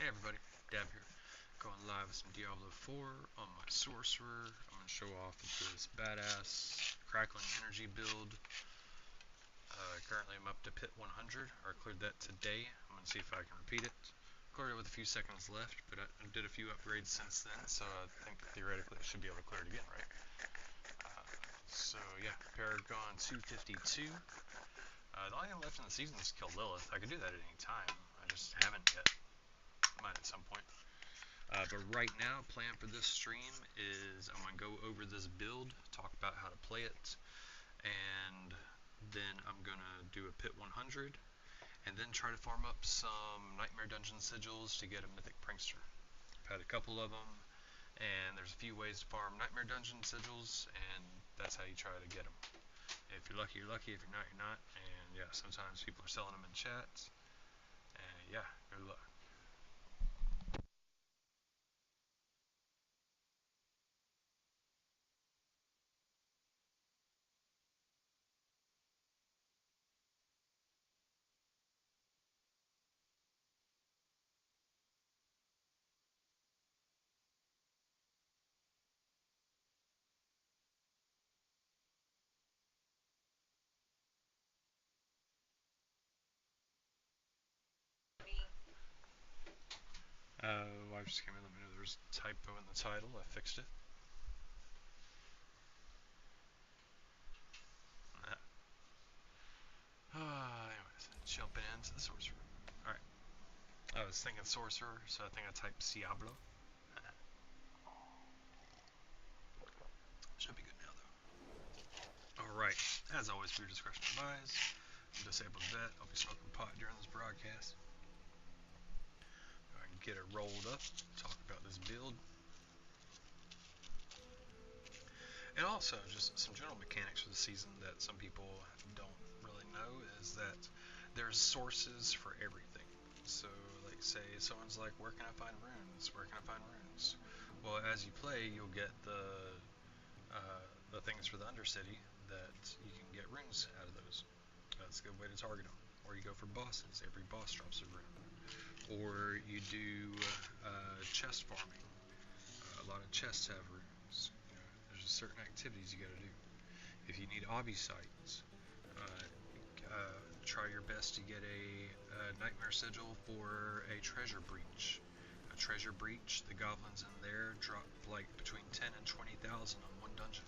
Hey everybody, Dab here, going live with some Diablo 4 on my Sorcerer. I'm going to show off this badass Crackling energy build. Currently I'm up to pit 100, or cleared that today. I'm going to see if I can repeat it. Cleared it with a few seconds left, but I did a few upgrades since then, so I think theoretically I should be able to clear it again, right? So yeah, Paragon 252. The only thing left in the season is kill Lilith. I could do that at any time, I just haven't yet. Might at some point. But right now, plan for this stream is I'm going to go over this build, talk about how to play it, and then I'm going to do a pit 100, and then try to farm up some Nightmare Dungeon sigils to get a Mythic Prankster. I've had a couple of them, and there's a few ways to farm Nightmare Dungeon sigils, and that's how you try to get them. If you're lucky, you're lucky. If you're not, you're not. And yeah, sometimes people are selling them in chat. And yeah, good luck. Wife just came in, let me know there's a typo in the title. I fixed it. Anyways, jumping into the Sorcerer. Alright. I was thinking Sorcerer, so I think I typed Diablo. Should be good now, though. Alright. As always, for your discretion advised. I'm disabled vet. I'll be smoking pot during this broadcast. I can get it rolled up, talk about this build. And also, just some general mechanics for the season that some people don't really know is that there's sources for everything. So, like, say someone's like, where can I find runes? Where can I find runes? Well, as you play, you'll get the things for the Undercity that you can get runes out of those. That's a good way to target them. Or you go for bosses. Every boss drops a rune. Or you do chest farming. A lot of chests have runes. You know, there's just certain activities you got to do. If you need obby sites, try your best to get a Nightmare Sigil for a Treasure Breach. A Treasure Breach, the goblins in there drop like between 10 and 20,000 on one dungeon.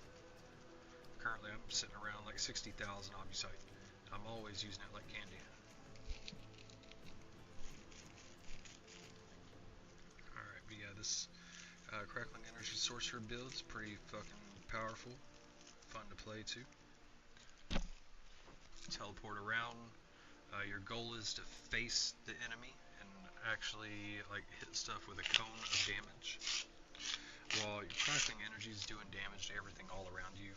Currently I'm sitting around like 60,000 obby site. I'm always using it like candy. Alright, but yeah, this Crackling Energy Sorcerer build's pretty fucking powerful. Fun to play too. Teleport around. Your goal is to face the enemy and actually like hit stuff with a cone of damage. While your Crackling Energy is doing damage to everything all around you,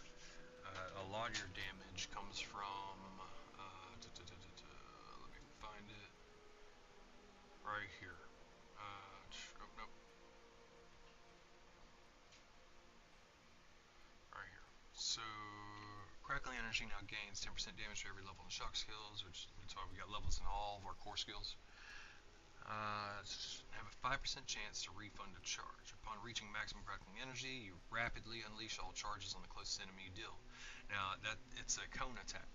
a lot of your damage comes from, let me find it, right here. Nope. Right here. So, Crackling Energy now gains 10% damage to every level in shock skills, which that's why we got levels in all of our core skills. Have a 5% chance to refund a charge. Upon reaching maximum Crackling Energy, you rapidly unleash all charges on the closest enemy you deal. Now, it's a cone attack.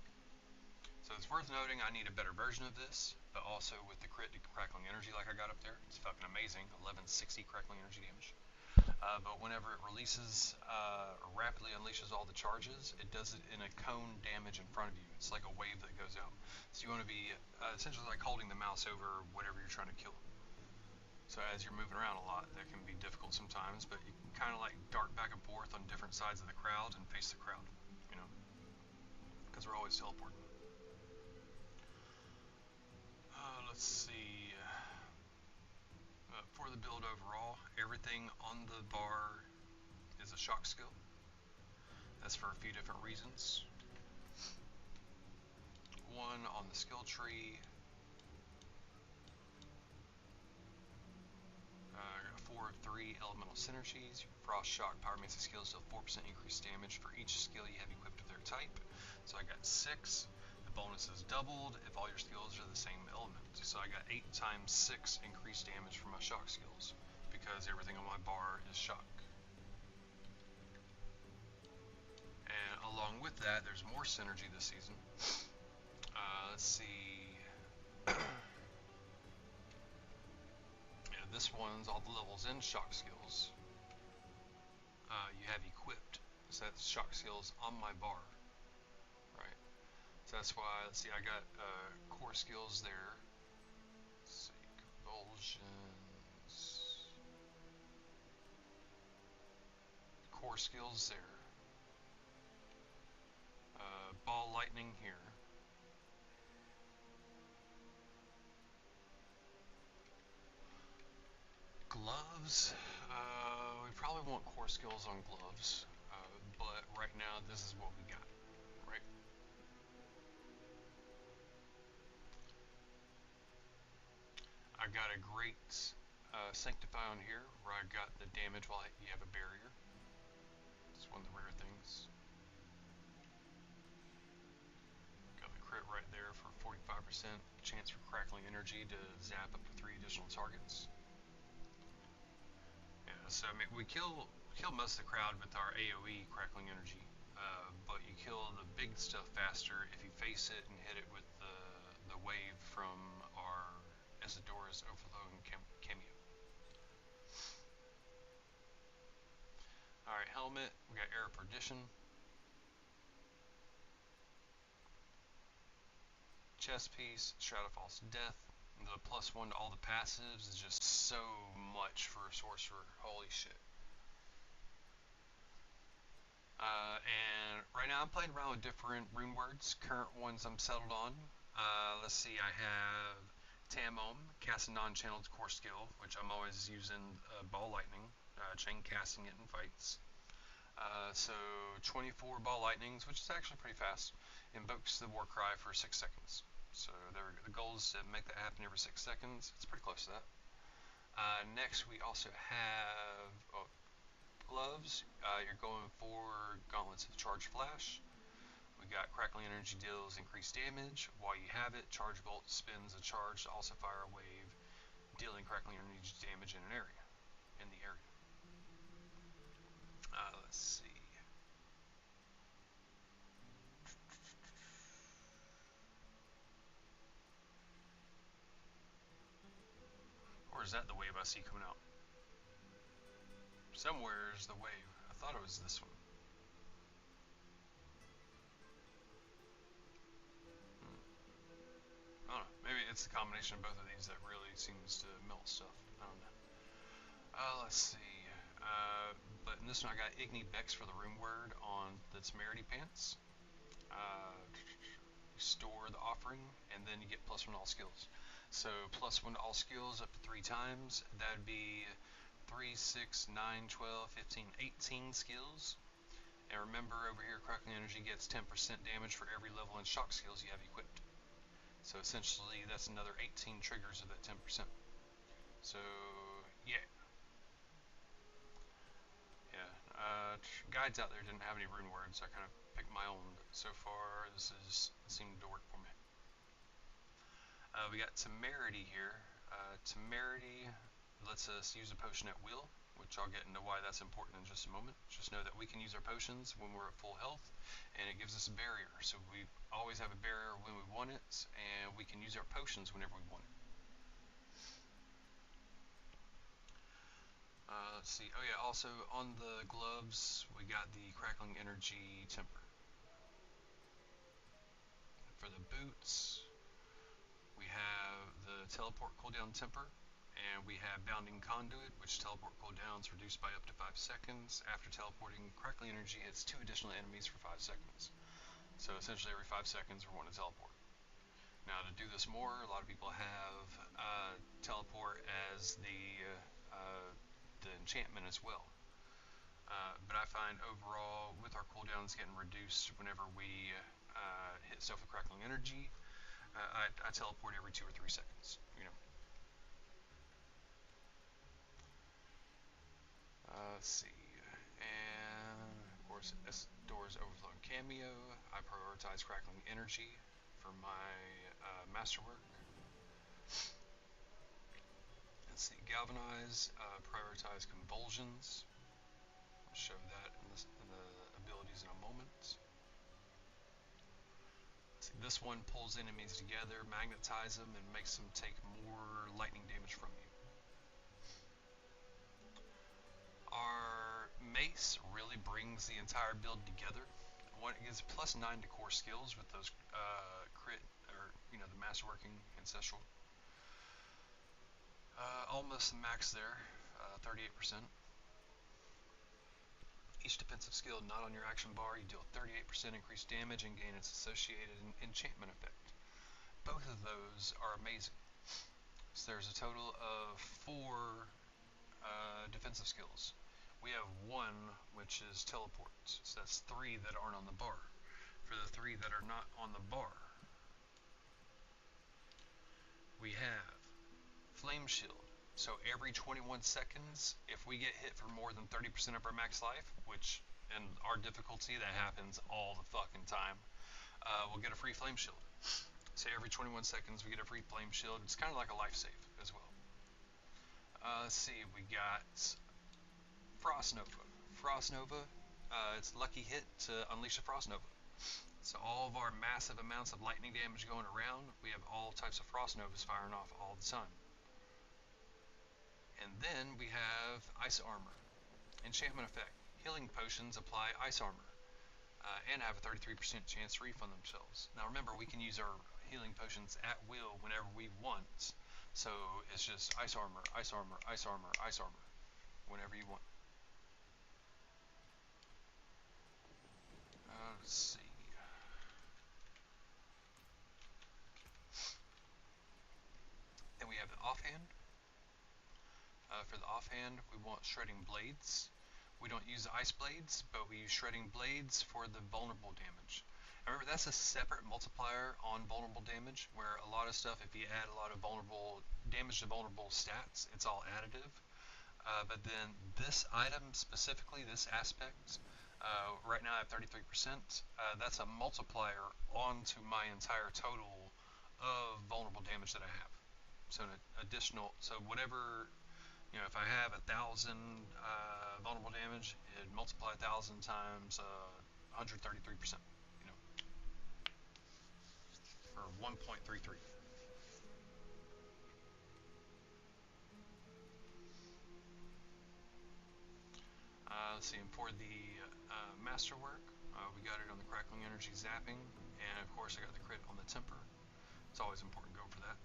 So it's worth noting I need a better version of this, but also with the crit Crackling Energy like I got up there, it's fucking amazing. 1160 Crackling Energy damage. But whenever it releases, rapidly unleashes all the charges, it does it in a cone damage in front of you. It's like a wave that goes out. So you want to be essentially like holding the mouse over whatever you're trying to kill. So as you're moving around a lot, that can be difficult sometimes, but you can kind of like dart back and forth on different sides of the crowd and face the crowd, you know, because we're always teleporting. Let's see. For the build overall, everything on the bar is a shock skill. That's for a few different reasons. One, on the skill tree, I got 4 of 3 elemental synergies. Frost, Shock, Pyromancy skills deal 4% increased damage for each skill you have equipped with their type. So I got 6. The bonus is doubled if all your skills are the same element. So I got 8 times 6 increased damage from my shock skills because everything on my bar is shock. And along with that, there's more synergy this season. Let's see. Yeah, this one's all the levels in shock skills. You have equipped, so that's shock skills on my bar, right? So that's why, let's see, I got core skills there. Let's see, convulsions, core skills there. Ball lightning here. Gloves, we probably want core skills on gloves, but right now this is what we got, right? I got a great Sanctify on here, where I got the damage while you have a barrier. It's one of the rare things. Got the crit right there for 45% chance for Crackling Energy to zap up to 3 additional targets. Yeah, so I mean, we kill most of the crowd with our AoE Crackling Energy, but you kill the big stuff faster if you face it and hit it with the wave from our Isidora's Overflow and Cameo. Alright, helmet, we got Air of Perdition. Chest piece, Shroud of False Death. The +1 to all the passives is just so much for a sorcerer. Holy shit. And right now I'm playing around with different rune words. Current ones I'm settled on. Let's see, I have Tamom, cast a non-channeled core skill, which I'm always using Ball Lightning, chain casting it in fights. So 24 Ball Lightnings, which is actually pretty fast, invokes the War Cry for 6 seconds. So there we go. The goal is to make that happen every 6 seconds. It's pretty close to that. Next we also have gloves. You're going for Gauntlets of Charge Flash. We got Crackling Energy deals increased damage. While you have it, Charge Bolt spins a charge to also fire a wave, dealing Crackling Energy damage in the area. Let's see. Or is that the wave I see coming out? Somewhere's the wave. I thought it was this one. I don't know. Maybe it's the combination of both of these that really seems to melt stuff. I don't know. Let's see. But in this one I got Igni Bex for the rune word on the Temerity Pants. You store the offering, and then you get +1 to all skills. So +1 to all skills up to 3 times. That would be 3, 6, 9, 12, 15, 18 skills. And remember, over here, Crackling Energy gets 10% damage for every level in shock skills you have equipped. So essentially, that's another 18 triggers of that 10%. So, yeah. Guides out there didn't have any rune words, so I kind of picked my own. But so far, this seemed to work for me. We got Temerity here. Temerity lets us use a potion at will, which I'll get into why that's important in just a moment. Just know that we can use our potions when we're at full health, and it gives us a barrier. So we always have a barrier when we want it, and we can use our potions whenever we want it. Let's see. Oh yeah, also on the gloves, we got the Crackling Energy Temper. For the boots, we have the Teleport cooldown Temper, and we have Bounding Conduit, which teleport cooldowns reduced by up to 5 seconds. After teleporting, Crackling Energy hits 2 additional enemies for 5 seconds. So essentially every 5 seconds we're going to teleport. Now to do this more, a lot of people have teleport as the enchantment as well. But I find overall, with our cooldowns getting reduced whenever we hit stuff with Crackling Energy, I teleport every 2 or 3 seconds. You know. Let's see, and of course, Isidora's Overflow Cameo. I prioritize Crackling Energy for my masterwork. Let's see, galvanize, prioritize convulsions. I'll show that in the abilities in a moment. See, this one pulls enemies together, magnetize them, and makes them take more lightning damage from you. Our mace really brings the entire build together. It gives +9 to core skills with those crit, or the masterworking ancestral. Almost max there, 38%. Each defensive skill not on your action bar, you deal 38% increased damage and gain its associated enchantment effect. Both of those are amazing. So there's a total of 4 defensive skills. We have 1 which is teleport, so that's 3 that aren't on the bar. For the 3 that are not on the bar, we have Flame Shield. So every 21 seconds, if we get hit for more than 30% of our max life, which in our difficulty that happens all the fucking time, we'll get a free Flame Shield. So every 21 seconds we get a free Flame Shield. It's kind of like a life save as well. Let's see, we got Frost Nova. Frost Nova, it's lucky hit to unleash a Frost Nova. So all of our massive amounts of lightning damage going around, we have all types of Frost Novas firing off all the time. And then we have Ice Armor. Enchantment effect. Healing potions apply Ice Armor. And have a 33% chance to refund themselves. Now remember, we can use our healing potions at will whenever we want. So it's just Ice Armor, Ice Armor, Ice Armor, Ice Armor. Whenever you want. Let's see. Then we have the offhand. For the offhand, we want Shredding Blades. We don't use Ice Blades, but we use Shredding Blades for the vulnerable damage. Remember, that's a separate multiplier on vulnerable damage, where a lot of stuff, if you add a lot of vulnerable damage to vulnerable stats, it's all additive. But then this item specifically, this aspect, right now I have 33%. That's a multiplier onto my entire total of vulnerable damage that I have. So an additional, so whatever, if I have 1,000 vulnerable damage, it multiply 1,000 times 133%, or 1.33. Let's see, and for the masterwork, we got it on the Crackling Energy Zapping, and of course I got the crit on the Temper. It's always important to go for that.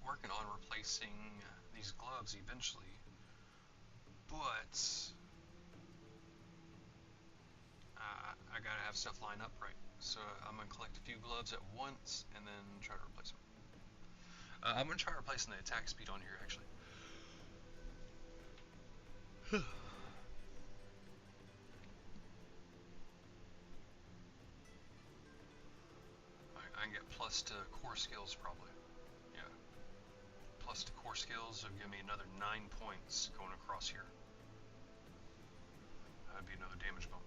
Working on replacing these gloves eventually, but I gotta have stuff lined up right. So I'm gonna collect a few gloves at once and then try to replace them. I'm gonna try replacing the attack speed on here actually. I can get plus to core skills probably. Yeah. Plus to core skills will give me another 9 points going across here. That'd be another damage bump.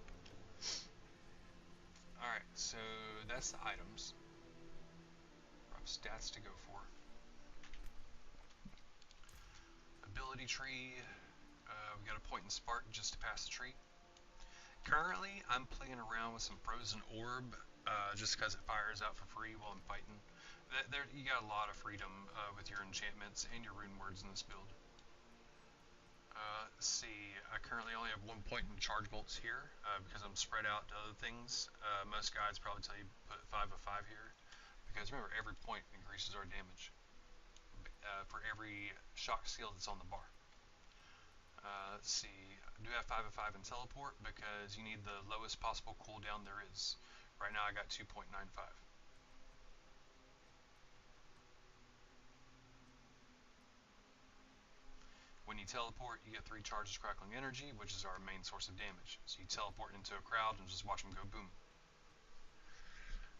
Alright, so that's the items. Rough stats to go for. Ability tree. We got a point in Spark just to pass the tree. Currently, I'm playing around with some Frozen Orb, just because it fires out for free while I'm fighting. You got a lot of freedom with your enchantments and your rune words in this build. Let's see, I currently only have 1 point in charge bolts here because I'm spread out to other things. Most guides probably tell you put 5 of 5 here because remember, every point increases our damage for every shock skill that's on the bar. Let's see, I do have 5 of 5 in teleport because you need the lowest possible cooldown there is. Right now I got 2.95. When you teleport, you get 3 charges of Crackling Energy, which is our main source of damage. So you teleport into a crowd and just watch them go boom.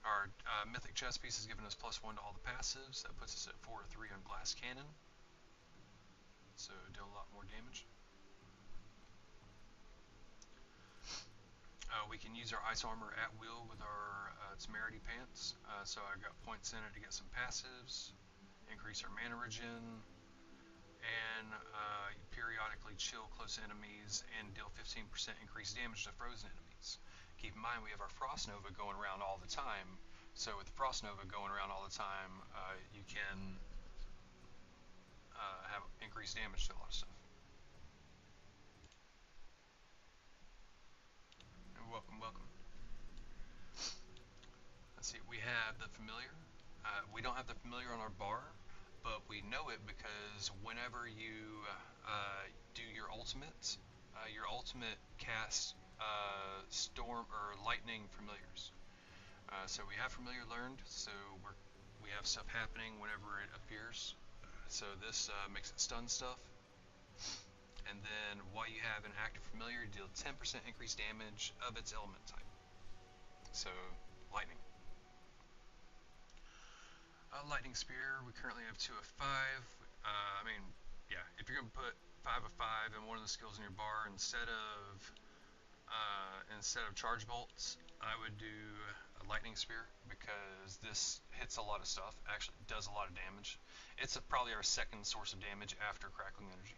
Our Mythic chest piece has given us +1 to all the passives. That puts us at 4 or 3 on Glass Cannon. So deal a lot more damage. We can use our ice armor at will with our temerity pants. So I got points in it to get some passives, increase our mana regen, and periodically chill close enemies and deal 15% increased damage to frozen enemies. Keep in mind we have our Frost Nova going around all the time, so with the Frost Nova going around all the time, you can have increased damage to a lot of stuff. And welcome, welcome. Let's see, we have the familiar. We don't have the familiar on our bar, but we know it because whenever you do your ultimate casts storm or lightning familiars. So we have familiar learned, so we have stuff happening whenever it appears. So this makes it stun stuff. And then while you have an active familiar, you deal 10% increased damage of its element type. So lightning. Lightning Spear, we currently have 2 of 5. I mean, yeah, if you're going to put 5 of 5 in one of the skills in your bar instead of charge bolts, I would do a Lightning Spear because this hits a lot of stuff, actually does a lot of damage. It's probably our second source of damage after Crackling Energy.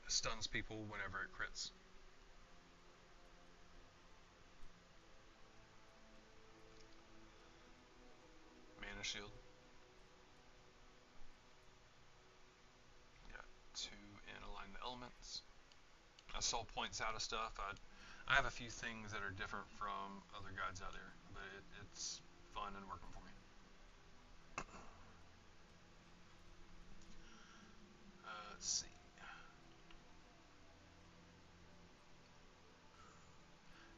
Stuns people whenever it crits. Mana Shield. Yeah, 2 and align the elements. I sold points out of stuff. I have a few things that are different from other guides out there, but it's fun and working for me. Let's see.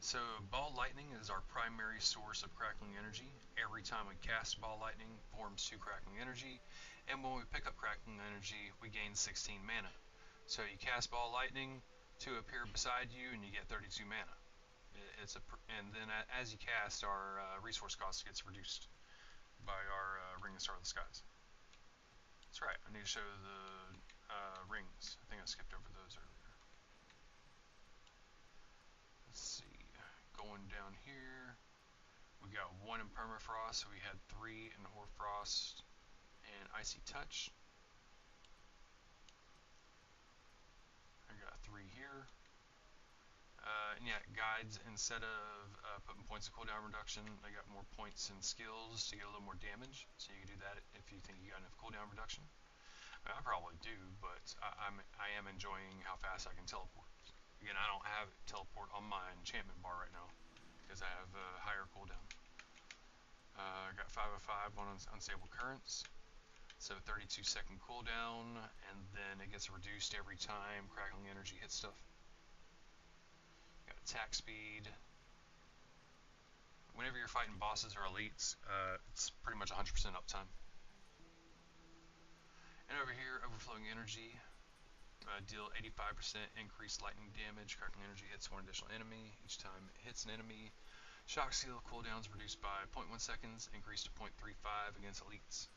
So Ball Lightning is our primary source of Crackling Energy. Every time we cast Ball Lightning, forms 2 Crackling Energy, and when we pick up Crackling Energy, we gain 16 mana. So you cast Ball Lightning, 2 appear beside you, and you get 32 mana. And then as you cast, our resource cost gets reduced by our Ring and Star of the Skies. That's right, I need to show the rings. I think I skipped over those earlier. Let's see. Going down here, we got 1 in Permafrost, so we had 3 in Hoarfrost and Icy Touch. I got 3 here. And yeah, guides, instead of putting points of cooldown reduction, I got more points and skills to get a little more damage. So you can do that if you think you got enough cooldown reduction. I probably do, but I am enjoying how fast I can teleport. Again, I don't have teleport on my enchantment bar right now because I have a higher cooldown. I got 5 of 5 on Unstable Currents, so 32-second cooldown, and then it gets reduced every time Crackling Energy hits stuff. Got attack speed. Whenever you're fighting bosses or elites, it's pretty much 100% uptime. And over here, Overflowing Energy. Deal 85% increased lightning damage. Crackling Energy hits 1 additional enemy. Each time it hits an enemy, Shock Seal cooldowns reduced by 0.1 seconds, increased to 0.35 against elites.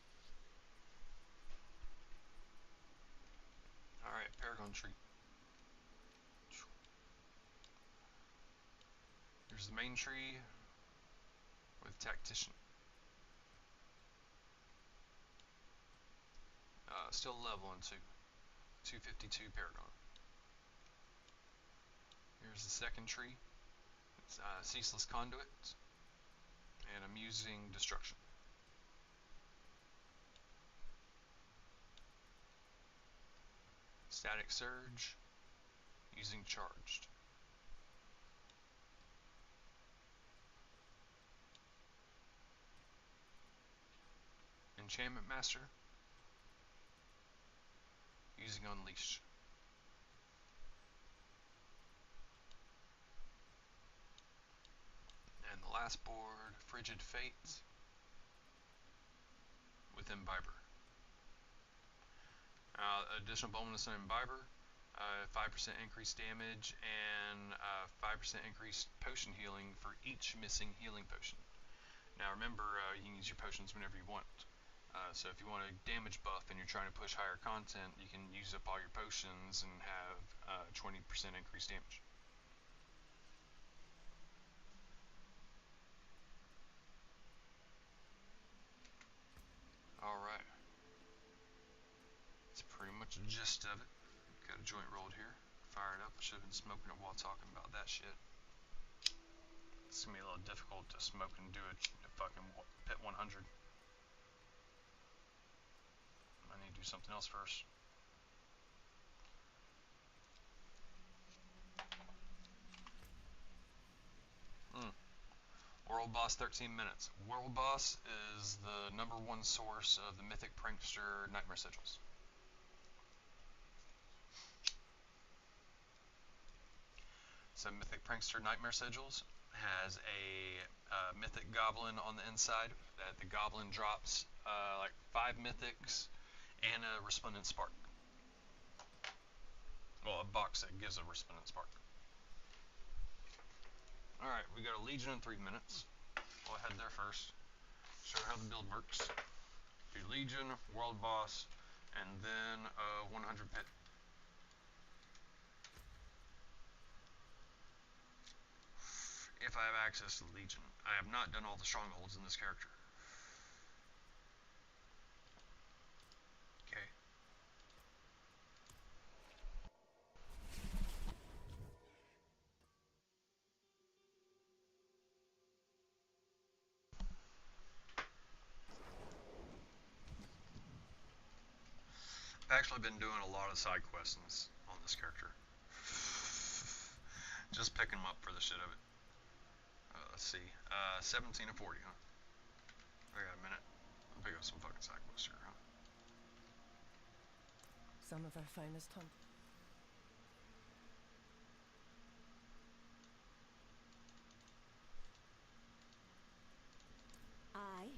Alright, Paragon Tree. Here's the main tree with Tactician. Still level in 252 Paragon. Here's the second tree. It's Ceaseless Conduit, and I'm using Destruction. Static Surge, using Charged. Enchantment Master, using Unleash. And the last board, Frigid Fate, with Imbiber. Additional bonus on Imbiber, 5% increased damage and 5% increased potion healing for each missing healing potion. Now remember, you can use your potions whenever you want. So if you want a damage buff and you're trying to push higher content, you can use up all your potions and have 20% increased damage. Alright. That's pretty much the gist of it. Got a joint rolled here. Fire it up. I should have been smoking it while talking about that shit. It's gonna be a little difficult to smoke and do a fucking pit 100. I need to do something else first. World Boss 13 minutes. World Boss is the #1 source of the Mythic Prankster Nightmare Sigils. So Mythic Prankster Nightmare Sigils has a Mythic Goblin on the inside that the Goblin drops like 5 Mythics and a Resplendent Spark. Well, a box that gives a Resplendent Spark. Alright, we got a Legion in 3 minutes. Go ahead there first. Show how the build works. Do Legion, World Boss, and then 100 pit. If I have access to the Legion. I have not done all the strongholds in this character. Okay. I've actually been doing a lot of side quests on this character. Just picking them up for the shit of it. Let's see. 17 to 40, huh? I got a minute. I'll pick up some fucking side quests here, huh? Some of our finest hunt. I'm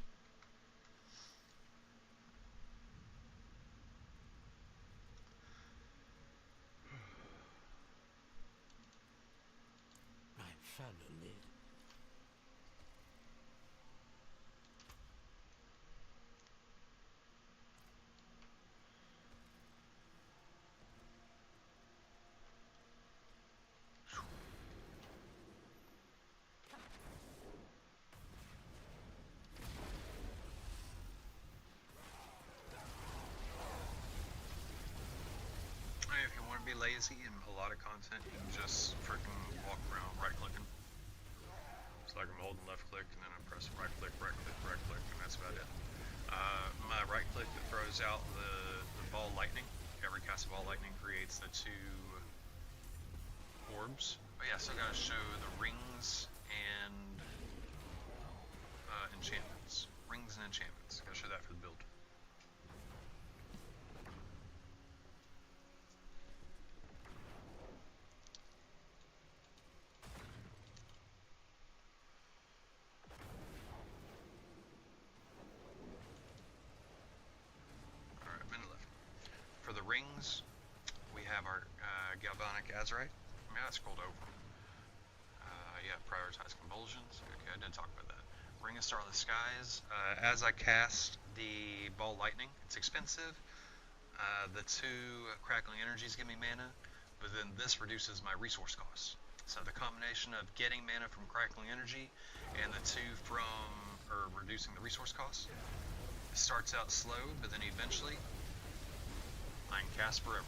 family. If you want to be lazy and a lot of content, you can just freaking walk around right-clicking. It's like I'm holding left-click and then I press right-click, right-click, right-click, and that's about it. My right-click that throws out the ball lightning. Every cast of ball lightning creates the 2 orbs. Oh yeah, so I gotta show the rings and enchantments. Rings and enchantments. Gotta show that for the build. Alright, minute left. For the rings, we have our Galvanic Azurite. I mean, I scrolled over. Yeah, prioritize convulsions. Okay, I did talk about that. Ring of Starlit Skies. As I cast the ball lightning, it's expensive. The 2 Crackling Energies give me mana, but then this reduces my resource costs. So the combination of getting mana from Crackling Energy and the 2 from reducing the resource costs, it starts out slow, but then eventually I can cast forever.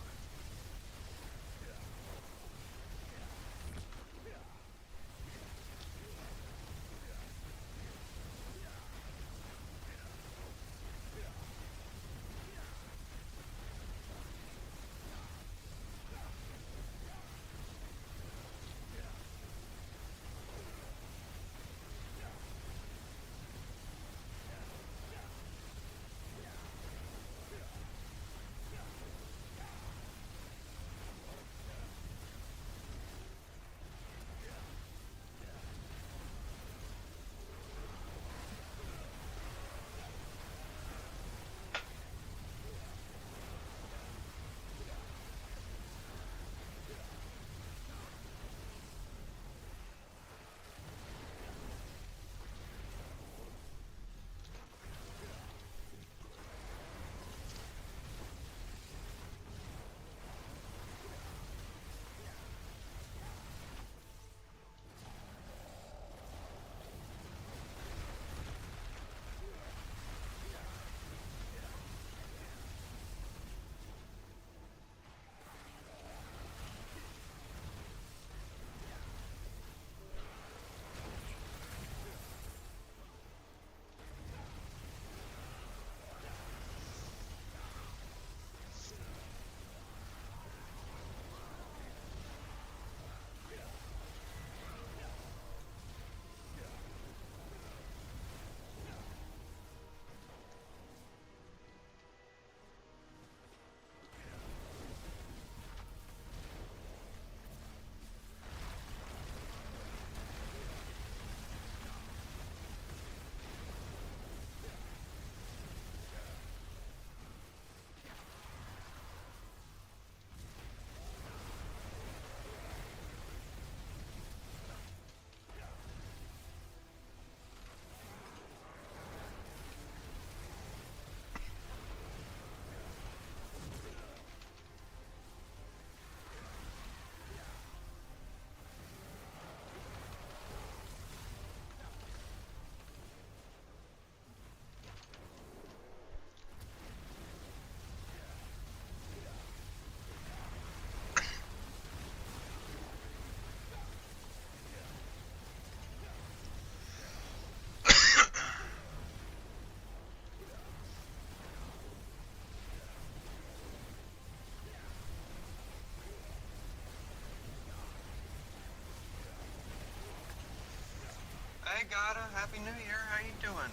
Hey, Gata. Happy New Year. How you doing?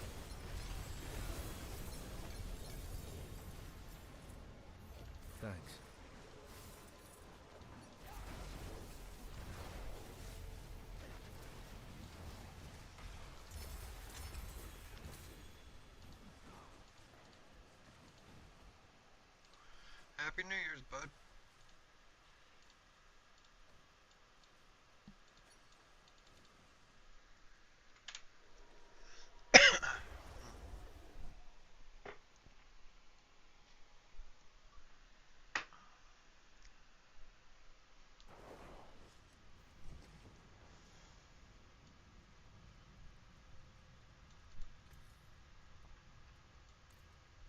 Thanks. Happy New Year's, bud.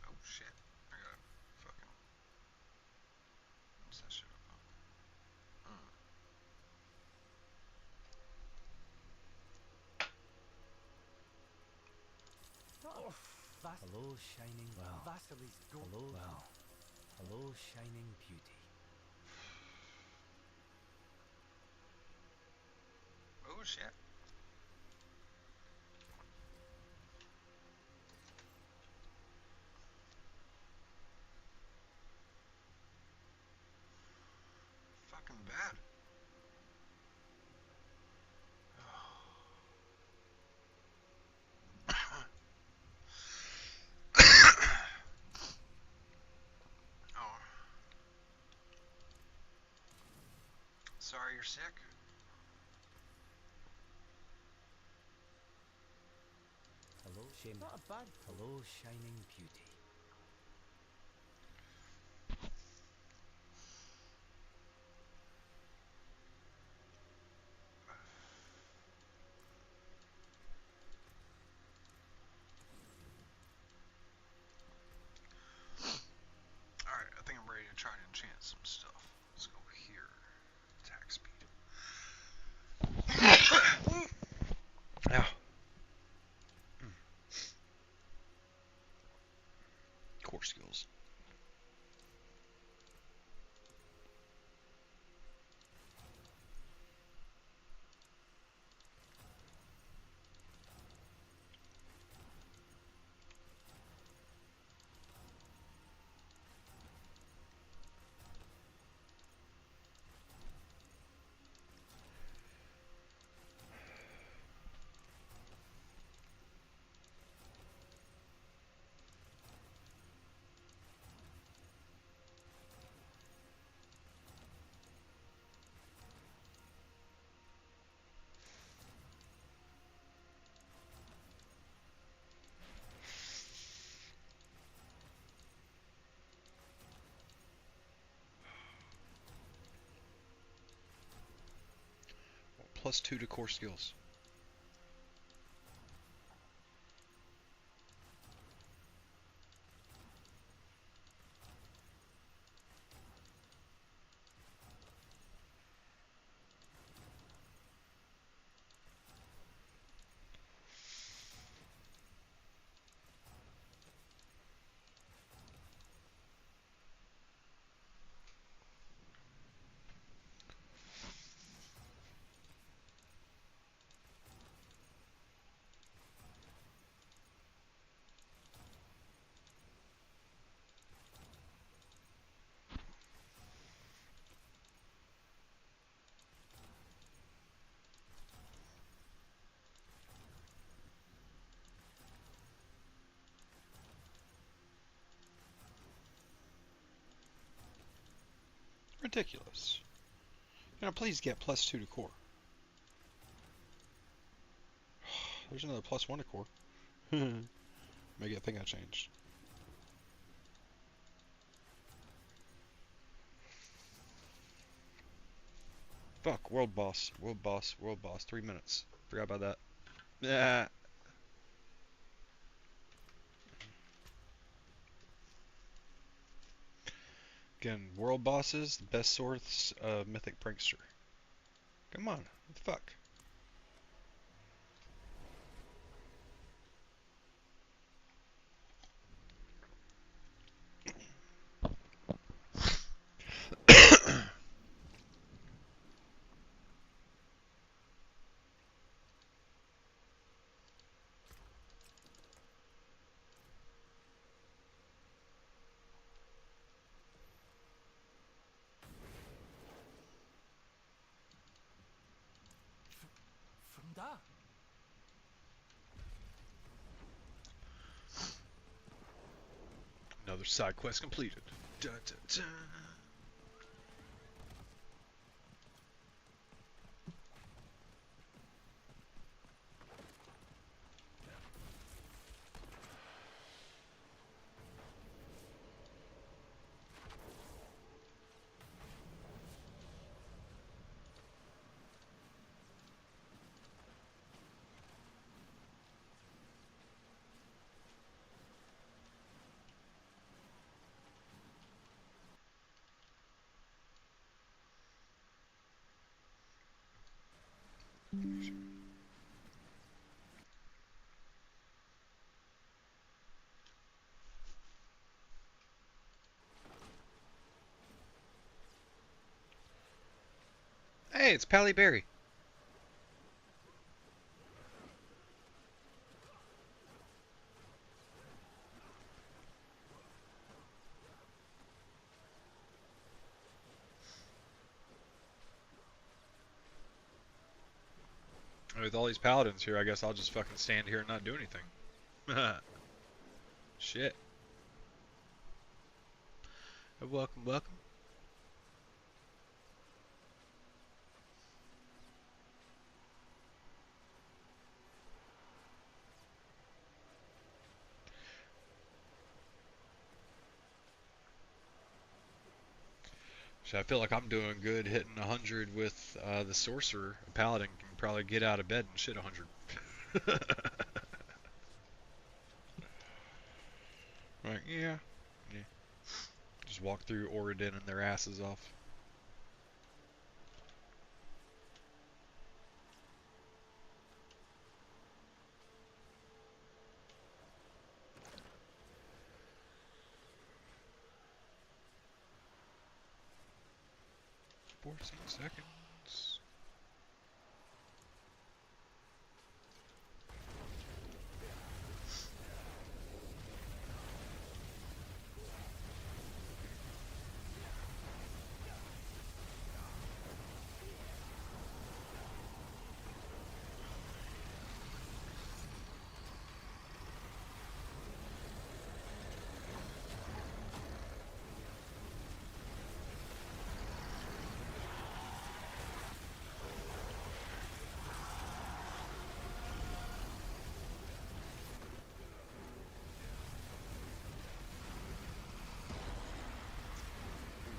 Oh, shit. I gotta fucking... What's that shit up on? Hello, shining. Well. Hello. Well. Hello, shining beauty. Oh, shit. Fucking bad. Oh. Sorry you're sick. Hello, shining. Not a bad. Hello, shining beauty. Alright, I think I'm ready to try to enchant some stuff. Let's go here. Attack speed. Ow. Core skills. +2 to core skills. Ridiculous. Now please get +2 to core. There's another +1 to core. Maybe I think I changed. Fuck, world boss, world boss, world boss. 3 minutes. Forgot about that. Yeah. Again, world bosses, the best source of Mythic Prankster. Come on, what the fuck? Da. Another side quest completed. Dun, dun, dun. Hey, it's Pally Berry. With all these paladins here, I guess I'll just fucking stand here and not do anything. Shit. Welcome, welcome. So I feel like I'm doing good hitting 100 with the Sorcerer. A paladin can probably get out of bed and shit 100. Right, yeah. Just walk through Oregon and their asses off. Fourteen seconds.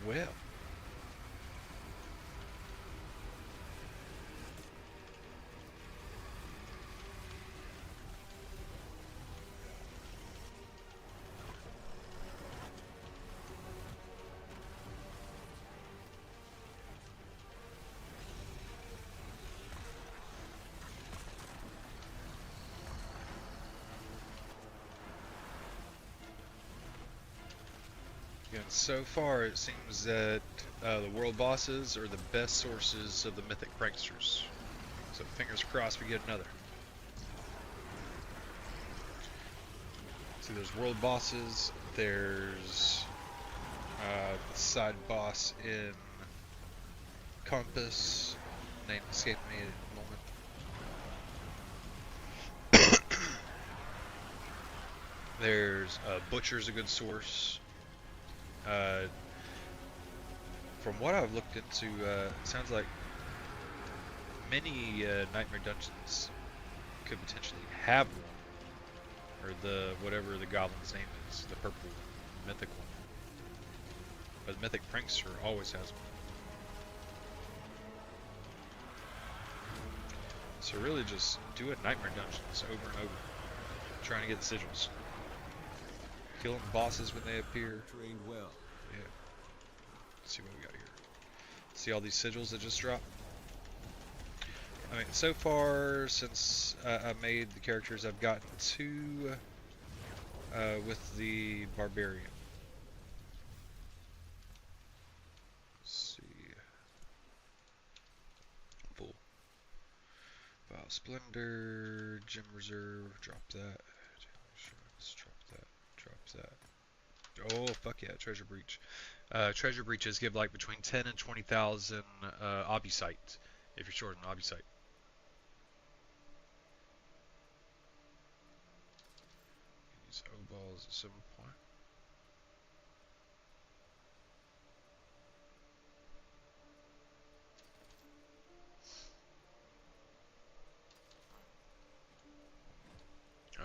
Well. And so far, it seems that the world bosses are the best sources of the Mythic Pranksters. So fingers crossed we get another. See, there's world bosses, there's the side boss in Compass, name escaped me at the moment. There's Butcher's a good source. From what I've looked into, it sounds like many Nightmare Dungeons could potentially have one, or the whatever the goblin's name is, the purple mythic one. But the Mythic Prankster always has one. So really just do it Nightmare Dungeons over and over, trying to get the sigils. Killing bosses when they appear. Trained well. Yeah. Let's see what we got here. See all these sigils that just dropped? I mean, so far, since I made the characters, I've gotten 2 with the Barbarian. Let's see. Full. Vow Splendor, Gem Reserve, drop that. Drop that. Drop that. Oh, fuck yeah, Treasure Breach. Treasure Breaches give like between 10 and 20,000 Obusite, if you're short an Obusite. ball is at 7 point.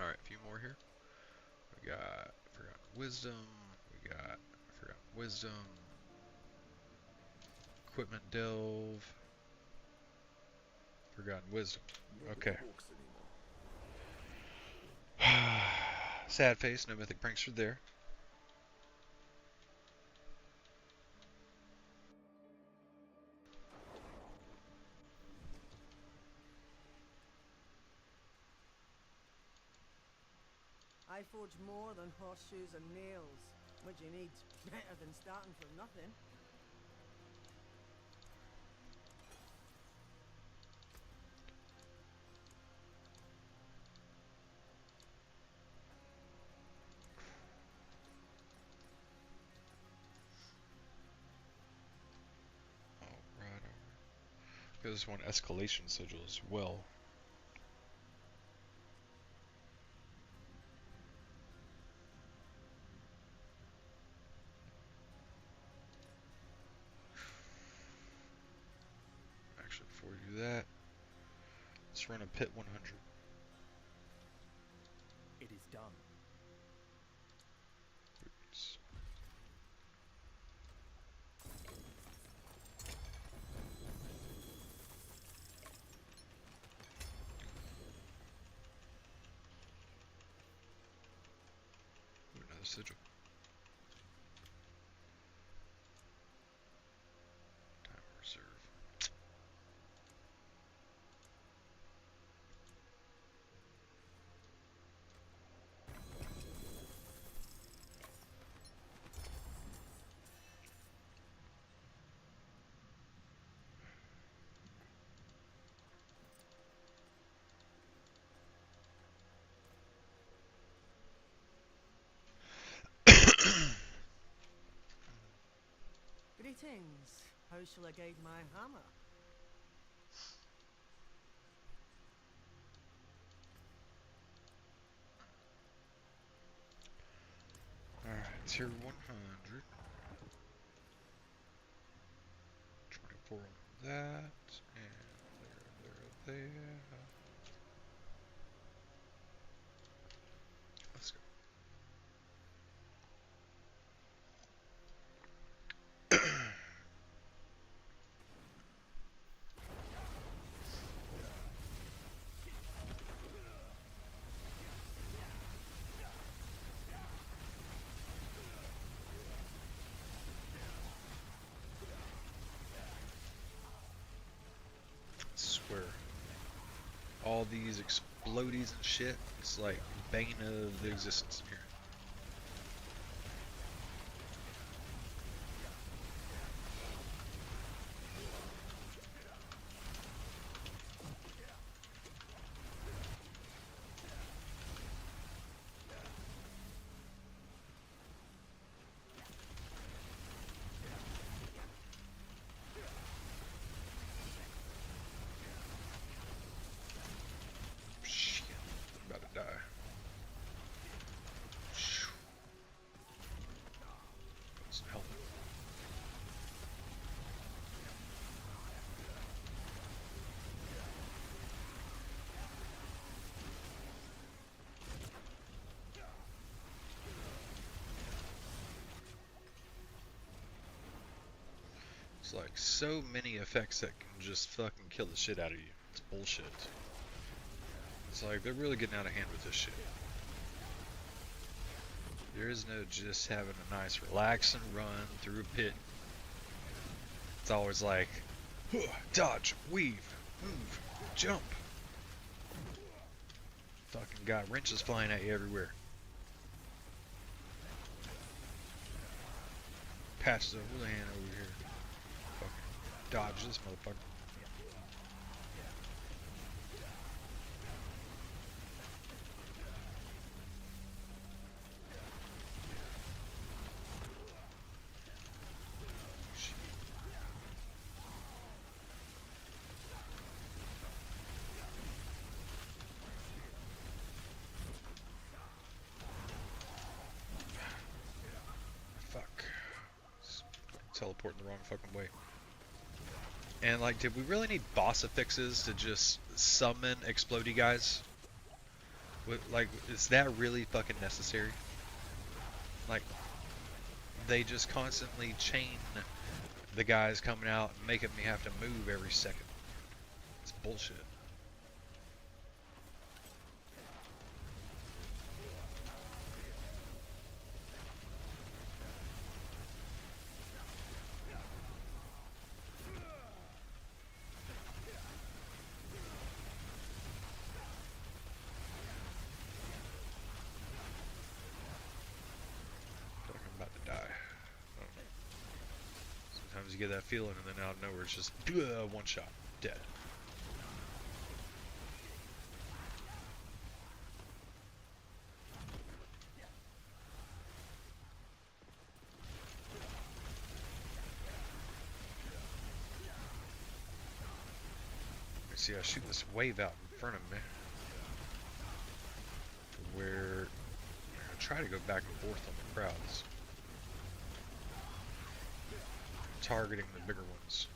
Alright, a few more here. We got Forgotten Wisdom. We got Forgotten Wisdom. Equipment Delve. Forgotten Wisdom. Okay. Sad face, no Mythic Prankster there. I forge more than horseshoes and nails. What you need, better than starting from nothing. Alright. There's one escalation sigil as well. Actually, before we do that, let's run a pit 100. It is done. Oops. Ooh, another sigil. Time reserve. Greetings. How shall I guide my hammer? Alright, tier 100. 24 on that. And there. Let's go. Swear. All these explodies and shit, it's like bane of the existence in here. Shit, I'm about to die. Put some helmet. It's like so many effects that can just fucking kill the shit out of you. It's bullshit. It's like they're really getting out of hand with this shit. There is no just having a nice relaxing run through a pit. It's always like, dodge, weave, move, jump. Fucking got wrenches flying at you everywhere. Patches over the hand over here. Fucking dodge this motherfucker. teleporting the wrong fucking way. And like, did we really need boss affixes to just summon explodey guys? Like, is that really fucking necessary? Like, they just constantly chain the guys coming out and making me have to move every second. It's bullshit. Sometimes you get that feeling, and then out of nowhere, it's just one shot, dead. See, I shoot this wave out in front of me, where I try to go back and forth on the crowds, targeting the bigger ones.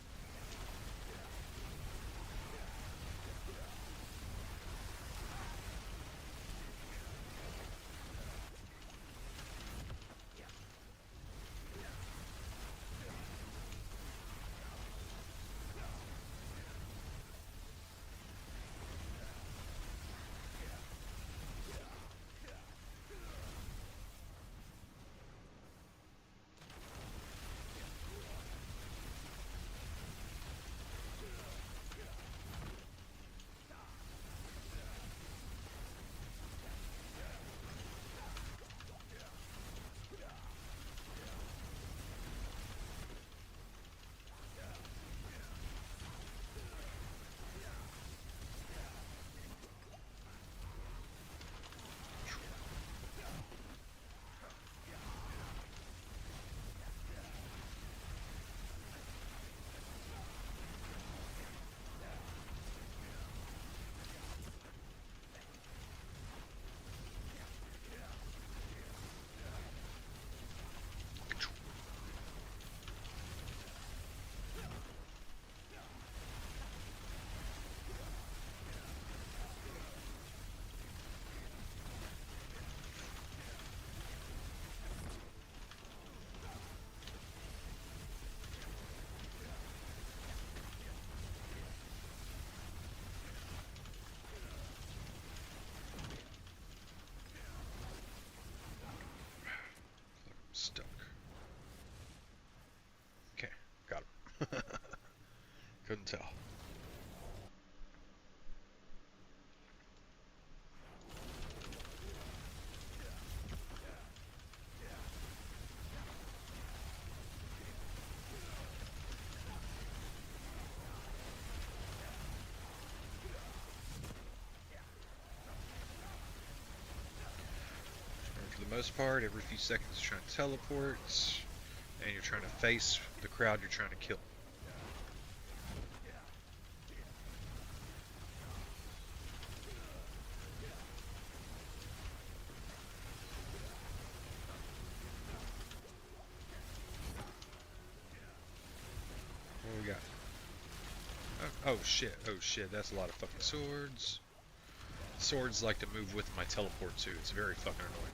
Stuck. Okay, got him. Couldn't tell. For the most part, every few seconds you're trying to teleport, and you're trying to face the crowd you're trying to kill. What we got? Oh shit, that's a lot of fucking swords. Swords like to move with my teleport too, it's very fucking annoying.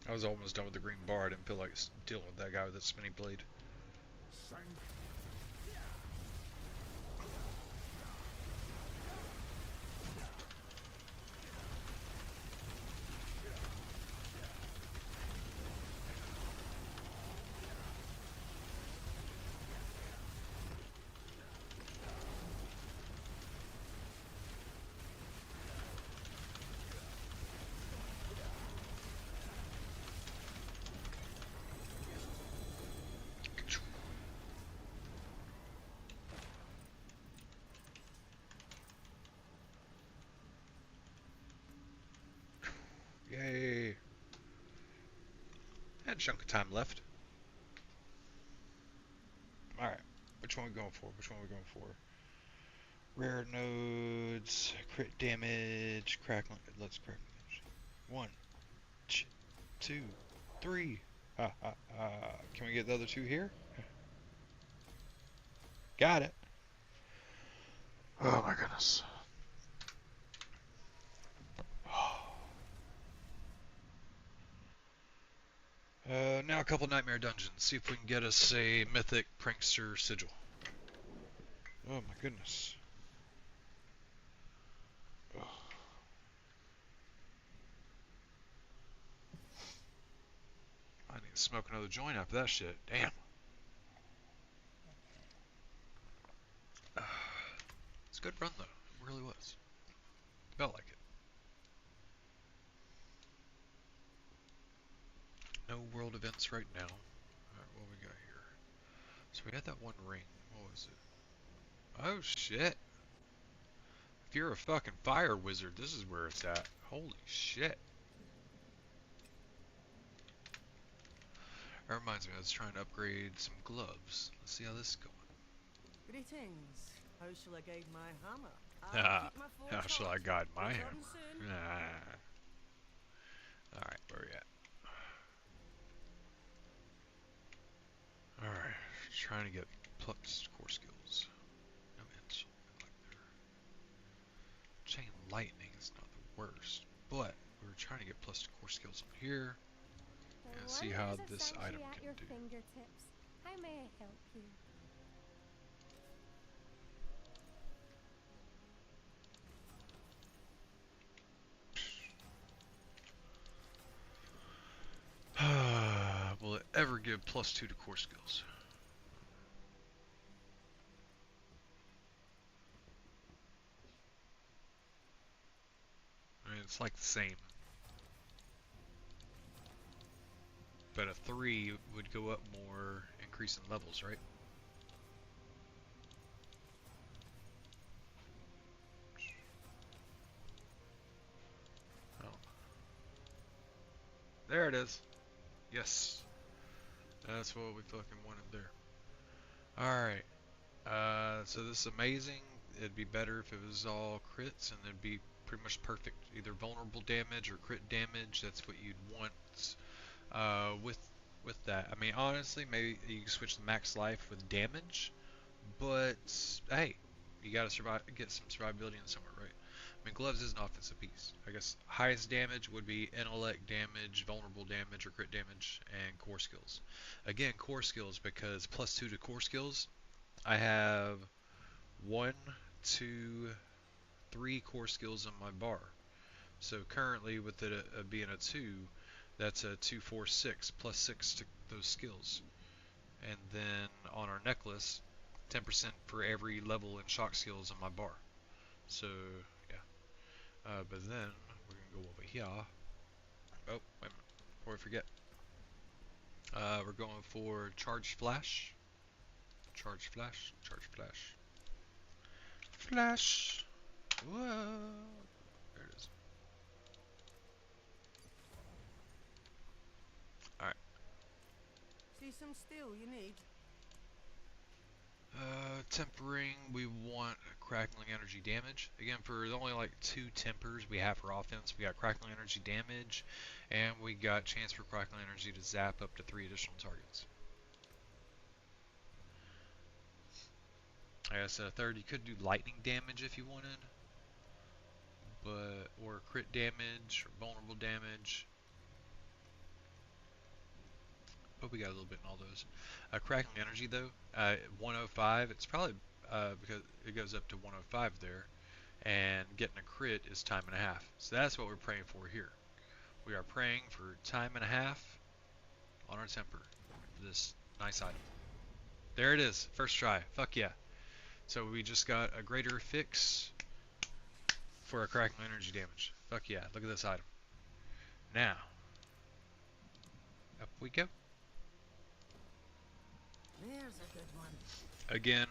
I was almost done with the green bar. I didn't feel like dealing with that guy with that spinning blade. Yay! Had a chunk of time left. Alright, which one are we going for? Which one are we going for? Rare nodes, crit damage, crackling. Let's crack damage. 1, 2, 3. Can we get the other 2 here? Got it. Oh my goodness. Now a couple nightmare dungeons. See if we can get us a Mythic Prankster sigil. Oh my goodness. Ugh. I need to smoke another joint after that shit. Damn. It's a good run though. It really was. Felt like it. No world events right now. Alright, what we got here? So we had that one ring. What was it? Oh shit. If you're a fucking fire wizard, this is where it's at. Holy shit. That reminds me, I was trying to upgrade some gloves. Let's see how this is going. Greetings. How shall I guide my hammer? How shall I guide my hammer? Alright, where are we at? Alright, trying to get plus core skills. No hits. Like chain lightning is not the worst, but we're trying to get plus core skills on here and see how this item can do. Fingertips. How may I help you? Will it ever give +2 to core skills? I mean, it's like the same. But a 3 would go up more, increase in levels, right? Oh. There it is. Yes. That's what we fucking wanted there. Alright. So this is amazing. It'd be better if it was all crits, and it'd be pretty much perfect. Either vulnerable damage or crit damage. That's what you'd want with that. I mean, honestly, maybe you can switch the max life with damage, but hey, you gotta survive, get some survivability in somewhere, right? I mean, gloves is an offensive piece. I guess highest damage would be intellect damage, vulnerable damage, or crit damage, and core skills. Again, core skills, because +2 to core skills, I have 1, 2, 3 core skills on my bar. So currently, with it being a 2, that's a 2, 4, 6, +6 to those skills. And then on our necklace, 10% for every level in shock skills on my bar. So, yeah. But then, we're going to go over here. Oh, wait a minute. Before I forget. We're going for Charge Flash. Charge Flash. Charge Flash. Flash! Whoa! There it is. Alright. See some steel you need? Tempering, we want Crackling energy damage. Again, for only like 2 tempers we have for offense, we got Crackling energy damage, and we got chance for Crackling energy to zap up to 3 additional targets. I guess a third, you could do lightning damage if you wanted, but or crit damage or vulnerable damage. But we got a little bit in all those. Crackling energy though, 105. It's probably because it goes up to 105 there, and getting a crit is time and a half. So that's what we're praying for here. We are praying for time and a half on our temper for this nice item. There it is, first try. Fuck yeah. So we just got a greater fix for our crackling energy damage. Fuck yeah, look at this item. Now, up we go. There's a good one. Again,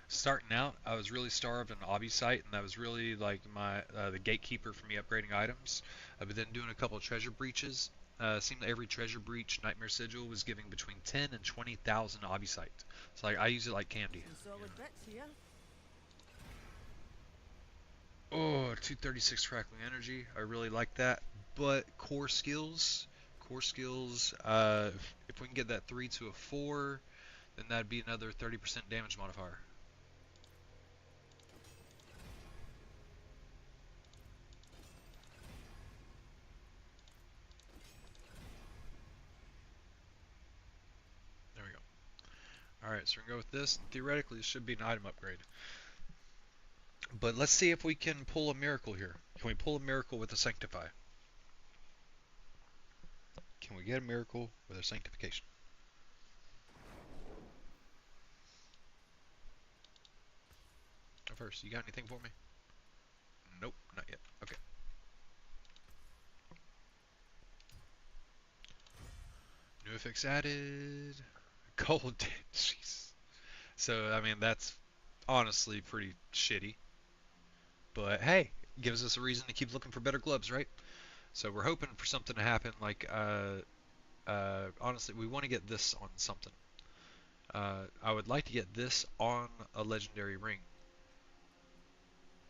starting out, I was really starved on Obby site, and that was really like my the gatekeeper for me upgrading items. But then doing a couple of treasure breaches. Seemed that every treasure breach Nightmare Sigil was giving between 10 and 20,000 Obby site. So like I use it like candy. Some solid bits here. Oh, 236 crackling energy. I really like that. But core skills, if we can get that 3 to a 4, then that'd be another 30% damage modifier. There we go. Alright, so we're going to go with this. Theoretically, this should be an item upgrade. But let's see if we can pull a miracle here. Can we pull a miracle with a Sanctify? Can we get a miracle with a Sanctification? Go first. You got anything for me? Nope, not yet. Okay. New effects added. Gold. Jeez. So, I mean, that's honestly pretty shitty. But hey, gives us a reason to keep looking for better gloves, right? So we're hoping for something to happen. Like, honestly, we want to get this on something. I would like to get this on a legendary ring.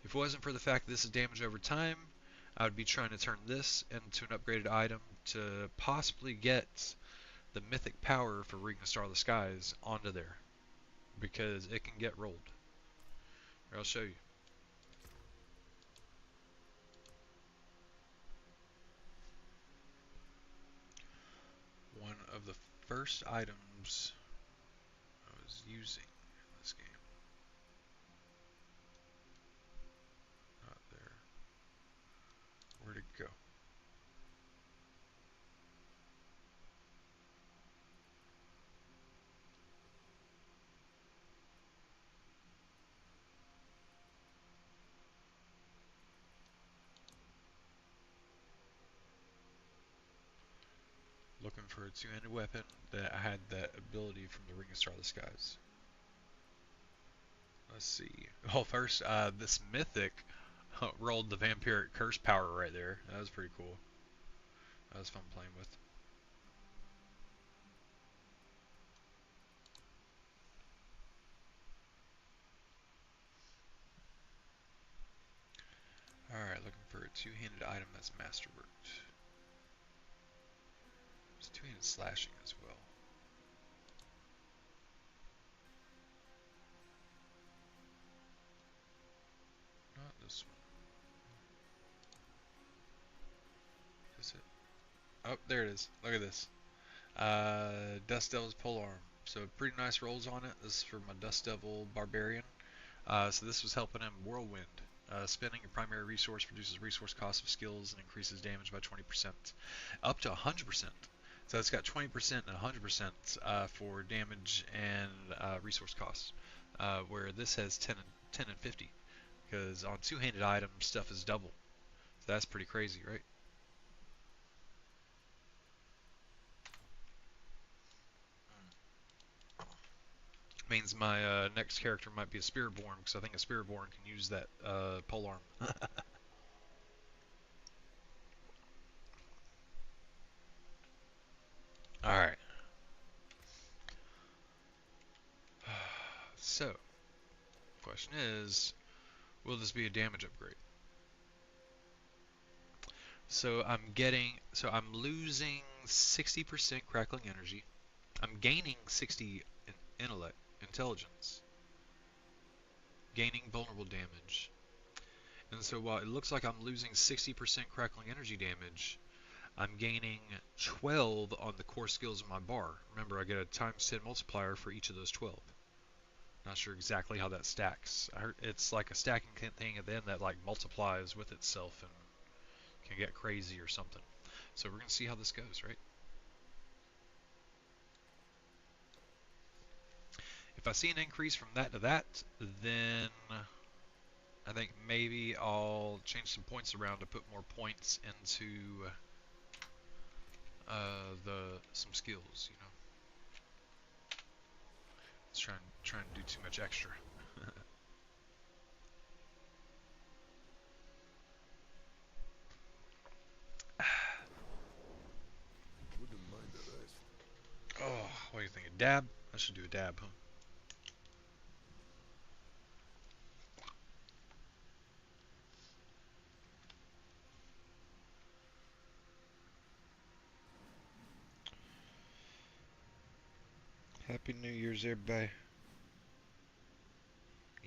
If it wasn't for the fact that this is damage over time, I would be trying to turn this into an upgraded item to possibly get the mythic power for Ring of Star of the Skies onto there, because it can get rolled. Here, I'll show you. One of the first items I was using in this game. Not there. Where'd it go? Looking for a two-handed weapon that had that ability from the Ring of Star of the Skies. Let's see. Oh, first, this Mythic rolled the Vampiric Curse power right there. That was pretty cool. That was fun playing with. Alright, looking for a two-handed item that's masterworked. There's two-handed slashing as well. Not this one. Is it? Oh, there it is. Look at this. Dust Devil's Polearm. So pretty nice rolls on it. This is for my Dust Devil Barbarian. So this was helping him Whirlwind. Spending your primary resource reduces resource cost of skills and increases damage by 20%. Up to 100%. So it's got 20% and 100% for damage and resource costs. Where this has 10 and 50. Because on two-handed items, stuff is double. So that's pretty crazy, right? Means my next character might be a Spiritborn, because I think a Spiritborn can use that polearm. Alright. So, question is, will this be a damage upgrade? So I'm losing 60% crackling energy. I'm gaining 60 intelligence. Gaining vulnerable damage. And so while it looks like I'm losing 60% crackling energy damage, I'm gaining 12 on the core skills of my bar. Remember, I get a times 10 multiplier for each of those 12. Not sure exactly how that stacks. I heard it's like a stacking thing at the end that like multiplies with itself and can get crazy or something. So we're gonna see how this goes, right? If I see an increase from that to that, then I think maybe I'll change some points around to put more points into some skills, you know. Let's try and do too much extra. Wouldn't mind a rest. Oh, what do you think? A dab? I should do a dab, huh? Happy New Year's, everybody.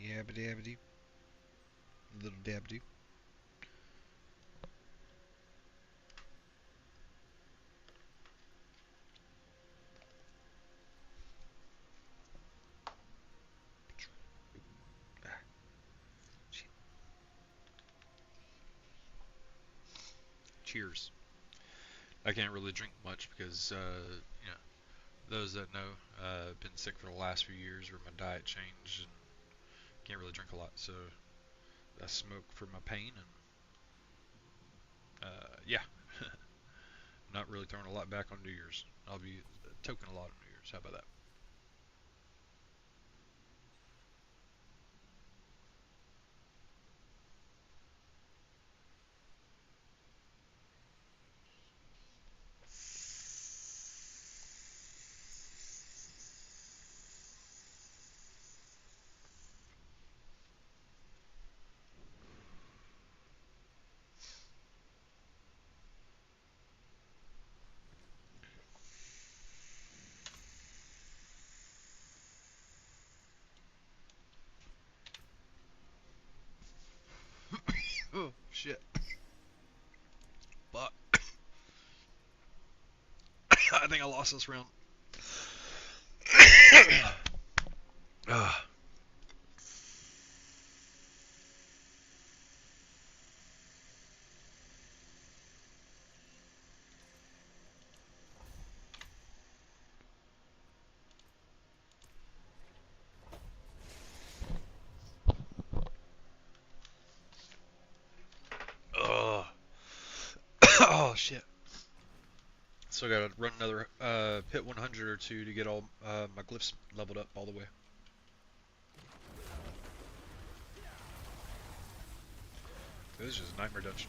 Yabbity yabbity. Little dab do. Cheers. I can't really drink much because, you know, those that know, I've been sick for the last few years where my diet changed and can't really drink a lot. So I smoke for my pain and, yeah. Not really throwing a lot back on New Year's. I'll be toking a lot on New Year's. How about that? Oh, shit. Fuck. I think I lost this round. Oh, shit. So I gotta run another pit 100 or two to get all my glyphs leveled up all the way. This is just a nightmare dungeon.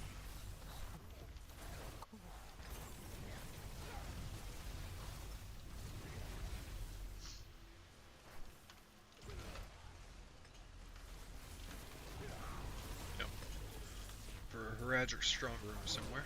Yep. For a Heradic strong room somewhere.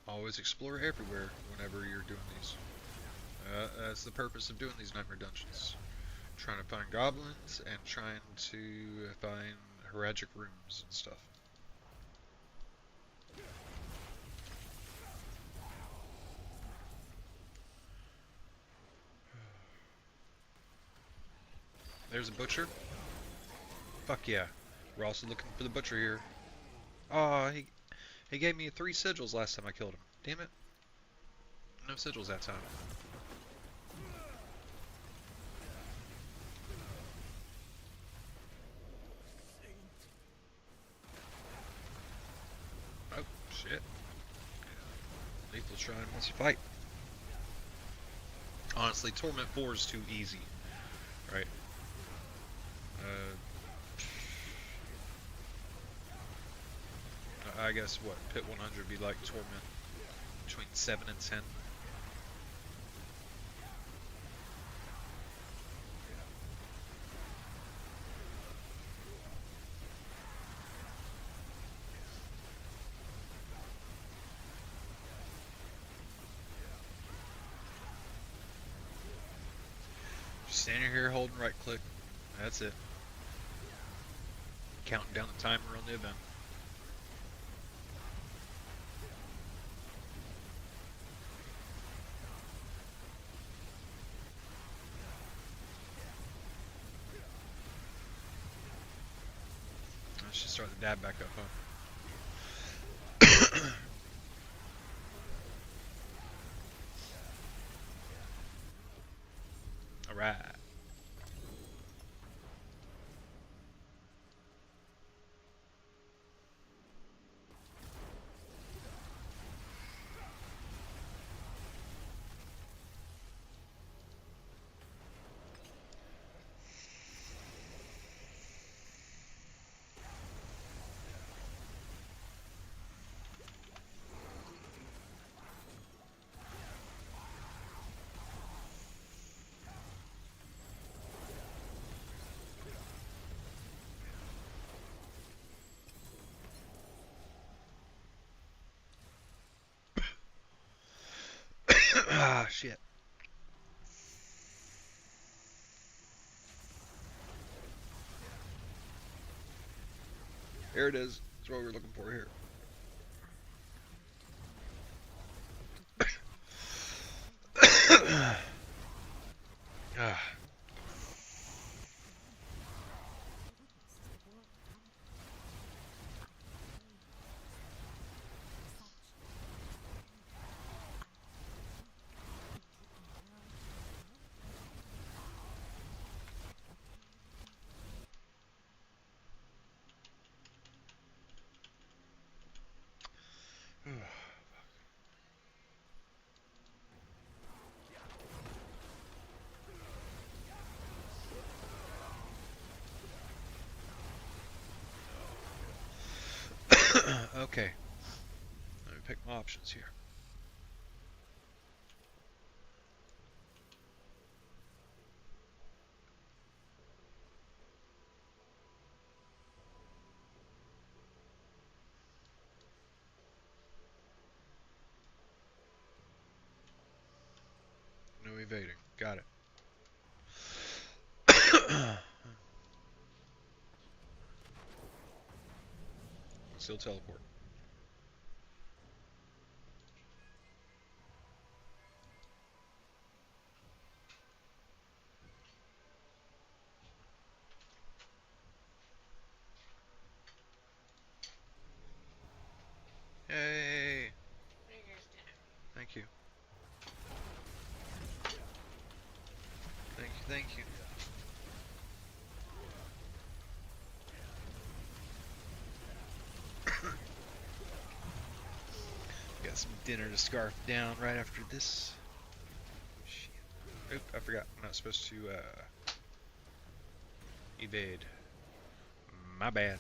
Always explore everywhere whenever you're doing these. That's the purpose of doing these nightmare dungeons. Trying to find goblins and trying to find Heradic rooms and stuff. There's a butcher. Fuck yeah. We're also looking for the butcher here. Oh, he gave me 3 sigils last time I killed him. Damn it. No sigils that time. Oh, shit. Lethal Shrine wants to fight. Honestly, Torment 4 is too easy. Right? I guess what, pit 100 would be like Torment between 7 and 10. standing here holding right click. That's it. Counting down the timer on the event. I should start the dab back up, huh? Alright. Ah, shit. Here it is. That's what we were looking for here. Ah. Okay. Let me pick my options here. No evading. Got it. Still teleport. Yay! Thank you. Thank you, thank you. Got some dinner to scarf down right after this. Shit. Oop, I forgot. I'm not supposed to evade. My bad.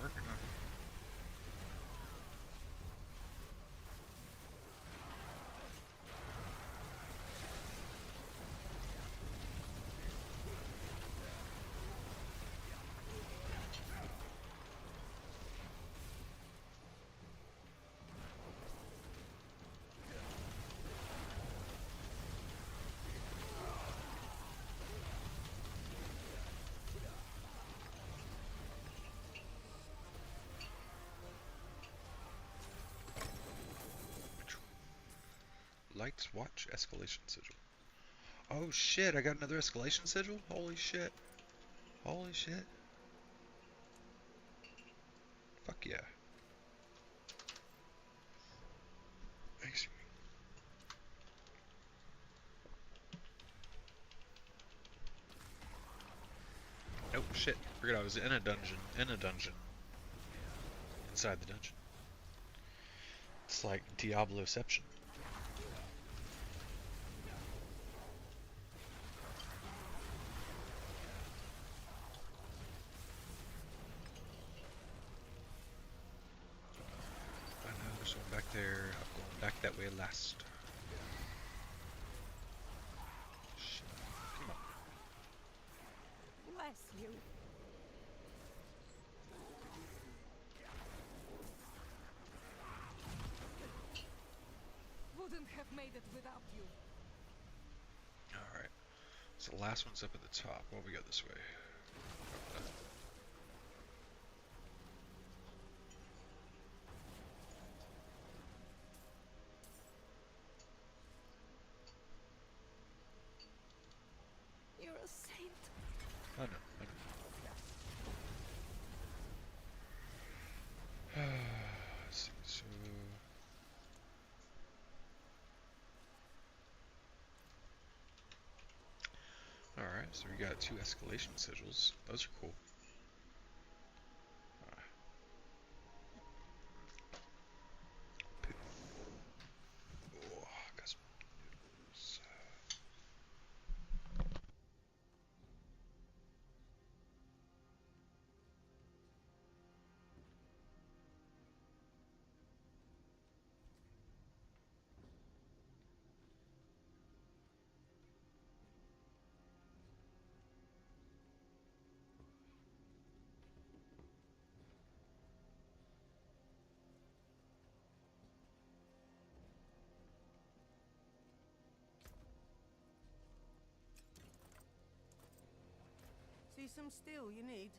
Working on it. Lights, watch, escalation sigil. Oh shit, I got another escalation sigil? Holy shit. Holy shit. Fuck yeah. Excuse me. Oh shit! Forgot I was in a dungeon. In a dungeon. Inside the dungeon. It's like Diabloception. I know there's one back there. I'm going back that way last. Shit. Come on. Bless you. Wouldn't have made it without you. Alright. So the last one's up at the top. What we got this way? You're a saint. I know. Let's see, so... Alright, so we got 2 escalation sigils. Those are cool. Oh, got some noodles. See some steel you need?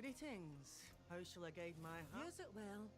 Greetings. How shall I guide my heart? Use it well.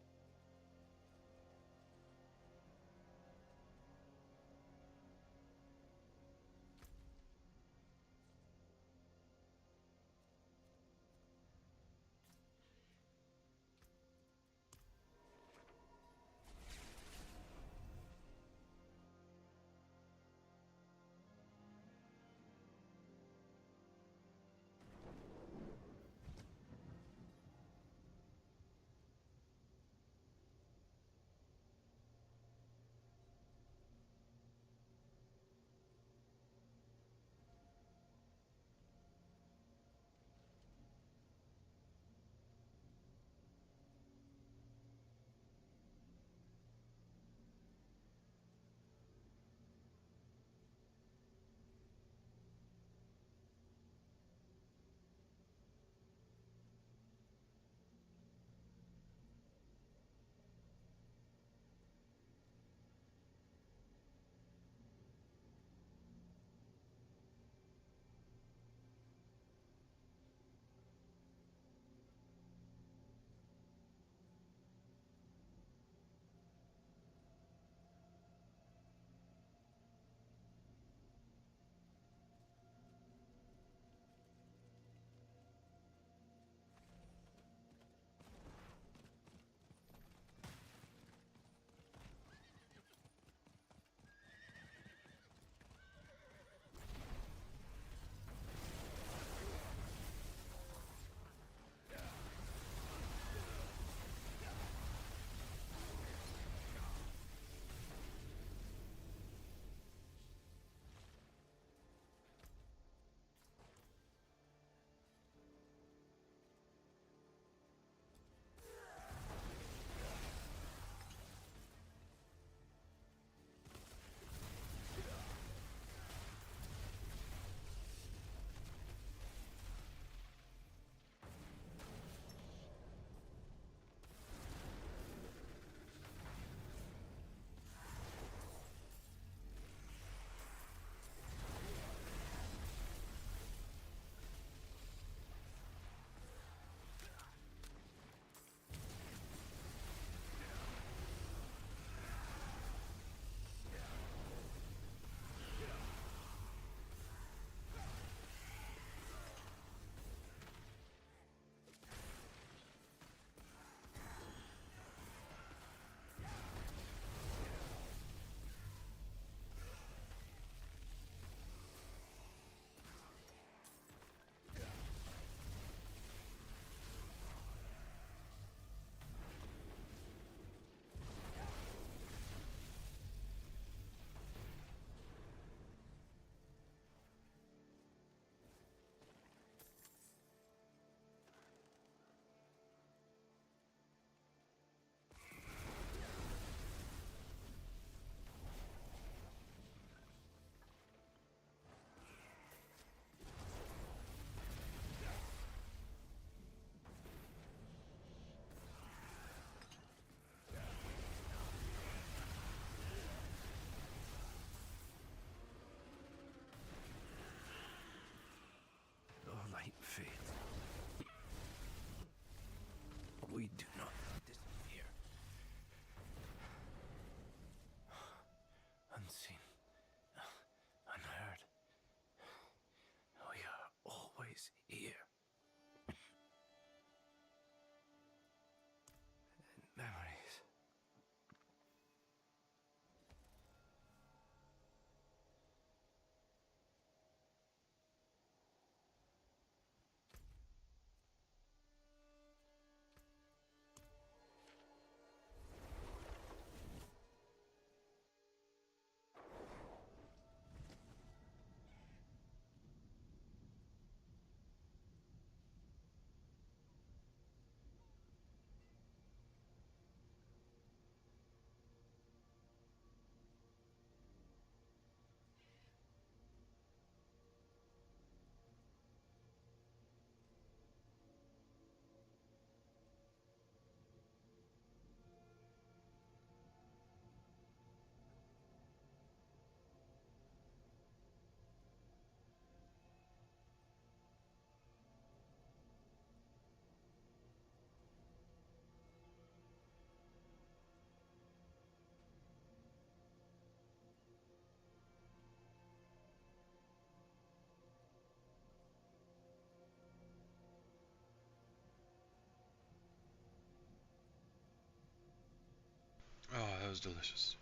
smells delicious.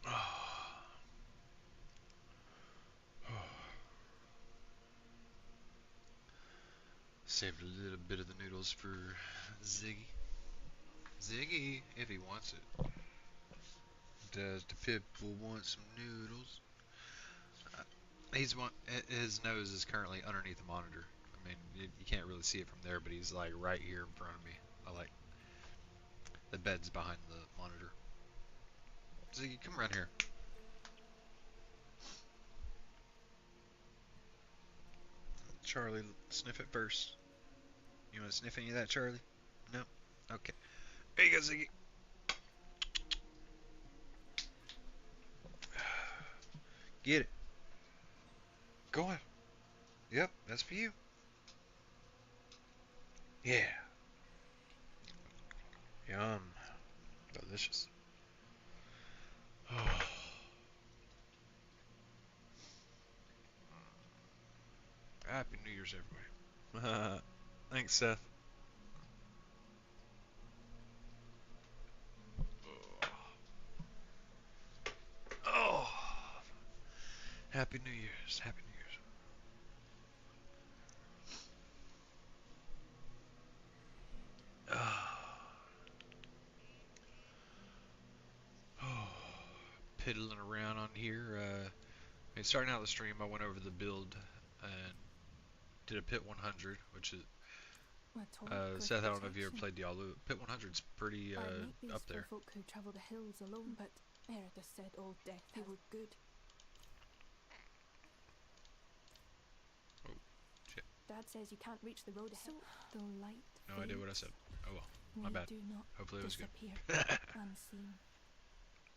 Oh. Saved a little bit of the noodles for Ziggy. Ziggy, if he wants it. Does the pitbull want some noodles? His nose is currently underneath the monitor. I mean, you can't really see it from there, but he's like right here in front of me. The bed's behind the monitor. Ziggy, come around here. Charlie, sniff it first. You want to sniff any of that, Charlie? No? Okay. Here you go, Ziggy. Get it. Go on. Yep, that's for you. Yeah. Yum. Delicious. Oh. Happy New Year's, everybody. Thanks, Seth. Oh. Happy New Year's. Happy New Year's. Oh. Piddling around on here. Starting out the stream, I went over the build and did a Pit 100, which is Seth. I don't know if you ever played Diablo. Pit 100's pretty up there. Folk who travel the hills alone, but Meredith said old death they were good. Oh, shit. Dad says you can't reach the road ahead. So the light. No idea what I said. Oh well, my bad. Do not Hopefully it was good. Unseen,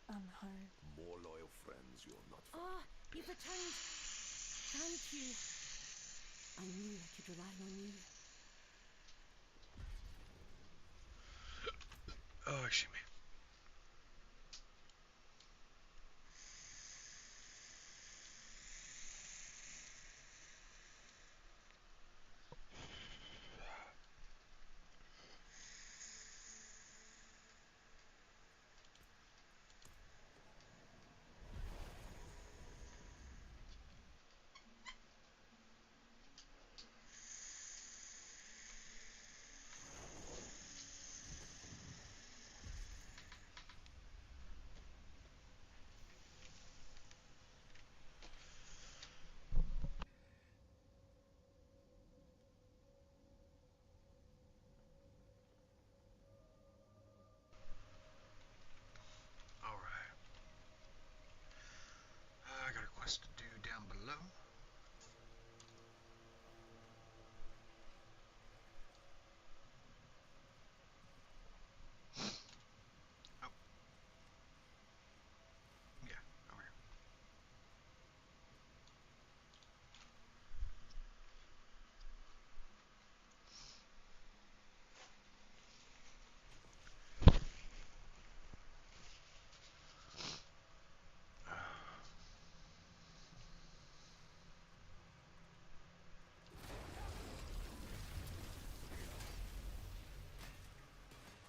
unheard. More loyal friends you're not. Ah, you've returned. Thank you. I knew I could rely on you. Oh, excuse me. Alright. I got a quest to do down below. Oh. Yeah, over here.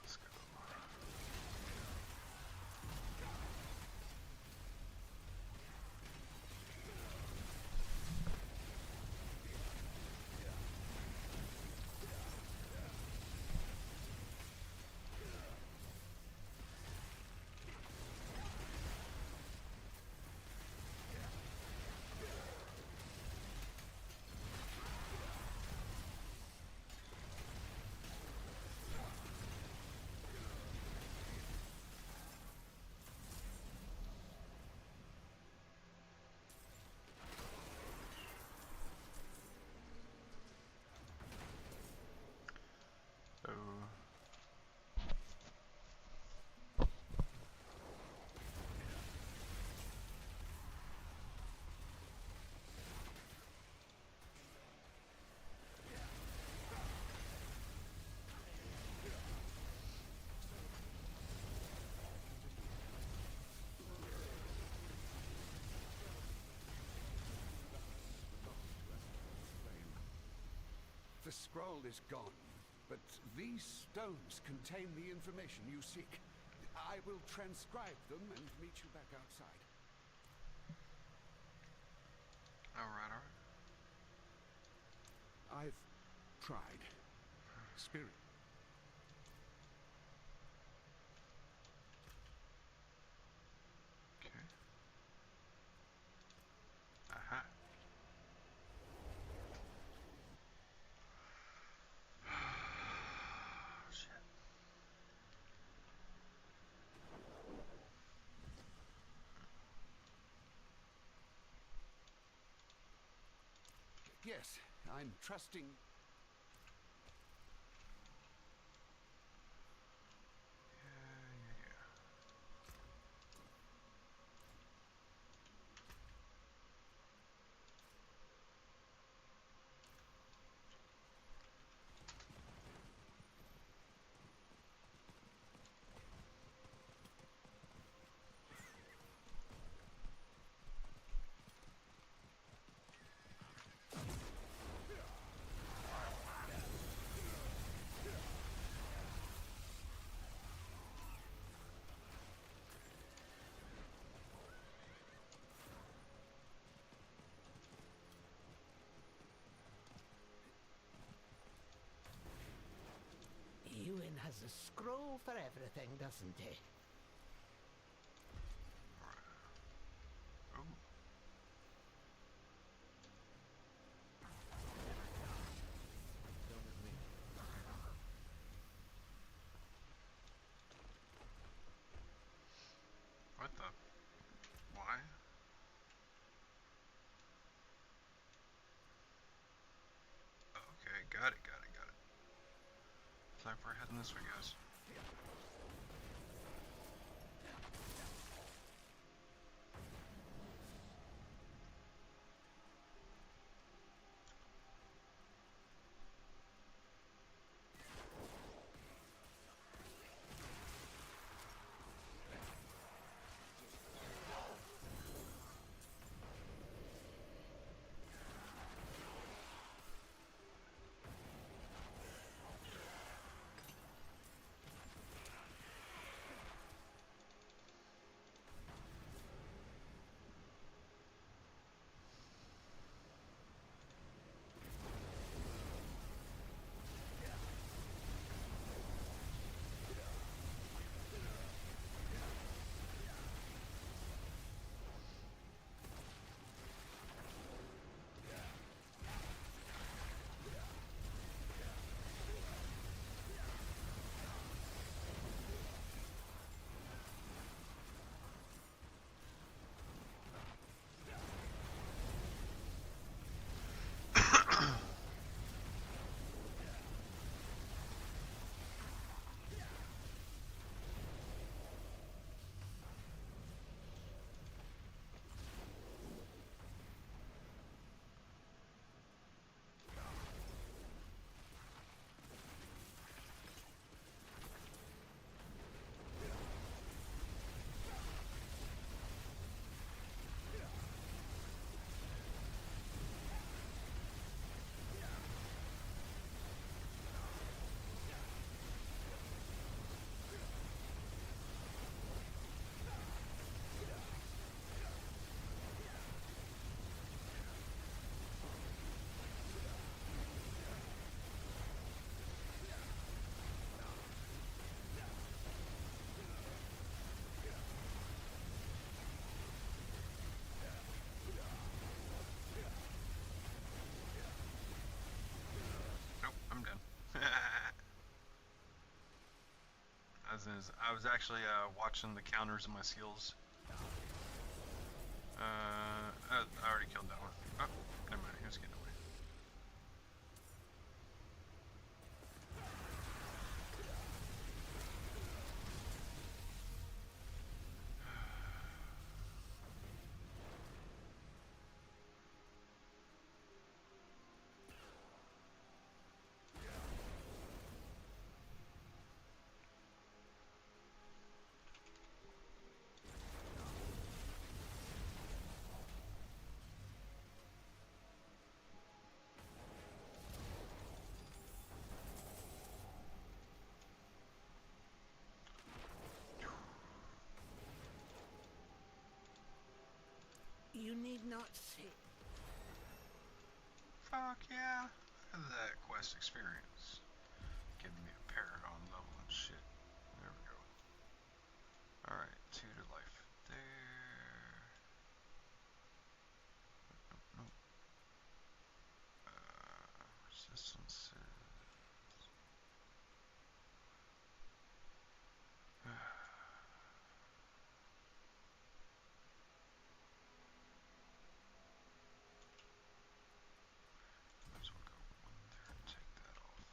Let's go. The scroll is gone, but these stones contain the information you seek. I will transcribe them and meet you back outside. Alright. I've tried. Spirit. Okay. Aha. Shit. Yes, I'm trusting. Yeah. Ewan has a scroll for everything, doesn't he? Oh. What the? Why? Okay, got it. Looks like we're heading this way, guys. Nope, I'm done. I was actually watching the counters of my skills. I already killed that one. Oh, never mind. He was getting away. You need not say. Fuck yeah. That quest experience. Giving me a paragon level and shit. There we go. Alright, 2 to life there. Nope. Resistances. Might as well go 1 there and take that off.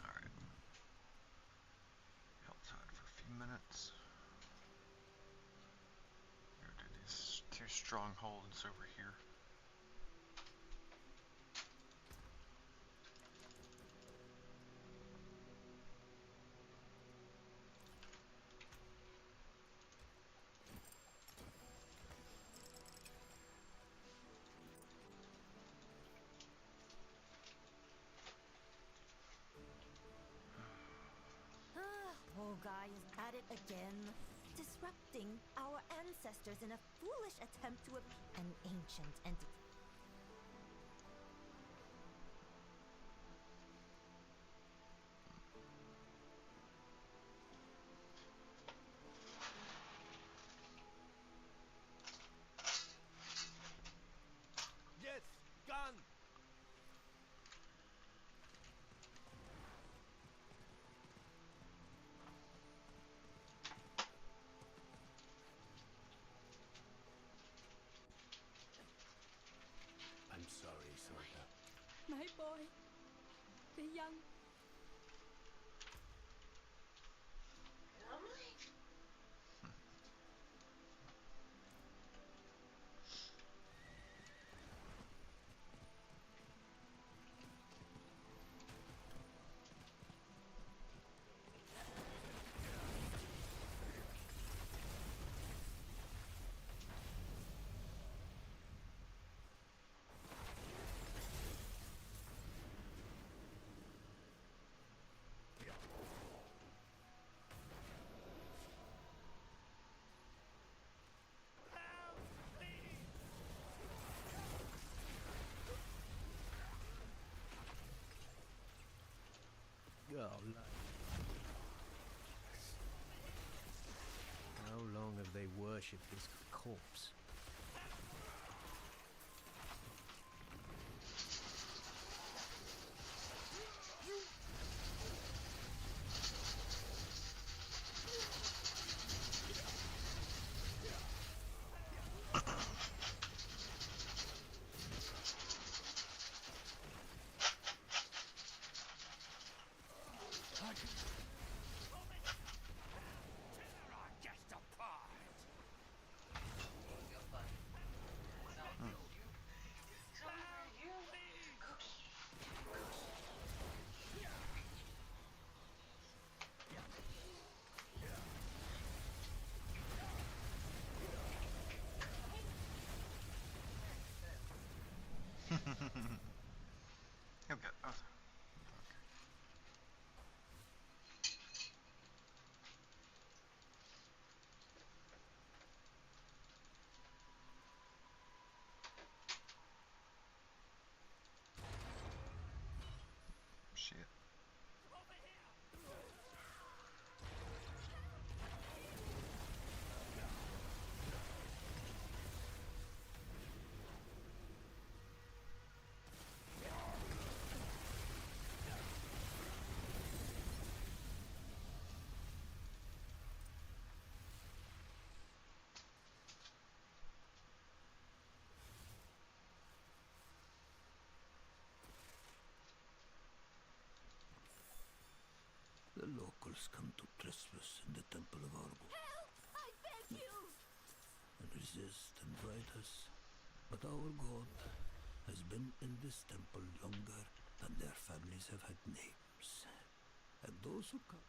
Alright. Held tied for a few minutes. Go do these 2 strongholds over here. Guy is at it again, disrupting our ancestors in a foolish attempt to an ancient entity. Yes, gun! I'm sorry, Sorcerer. My boy, the young. Oh, worship his corpse. He'll get both. Shit. The locals come to trespass in the temple of Arbol. Help! I beg you! And resist and fight us. But our god has been in this temple longer than their families have had names. And those who come...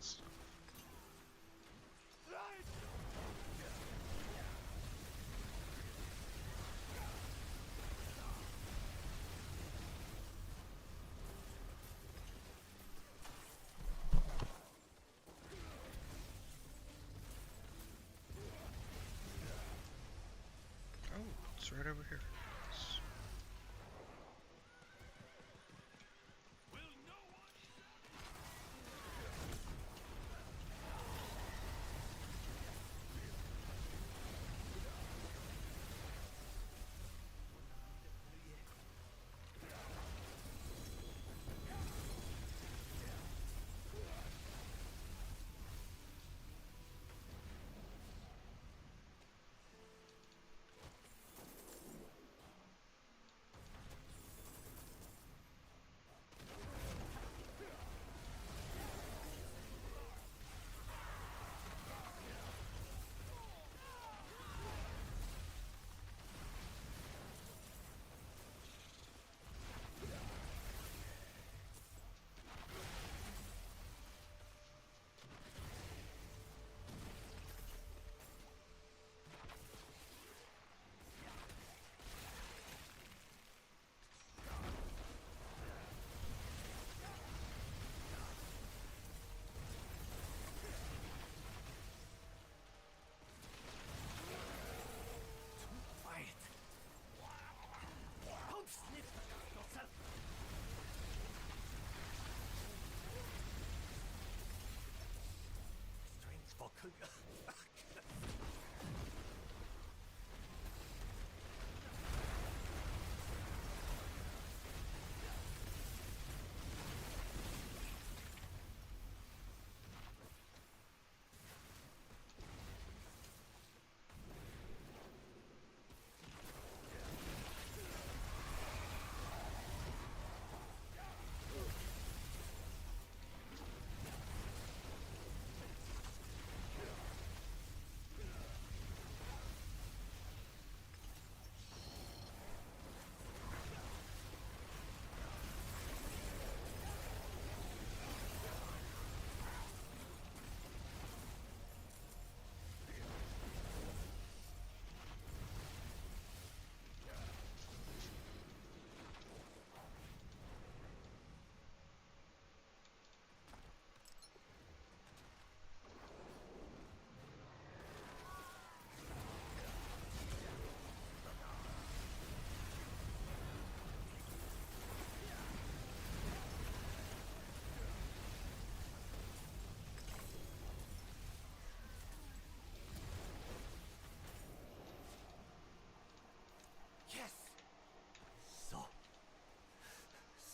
stuff. Oh, it's right over here. Nice.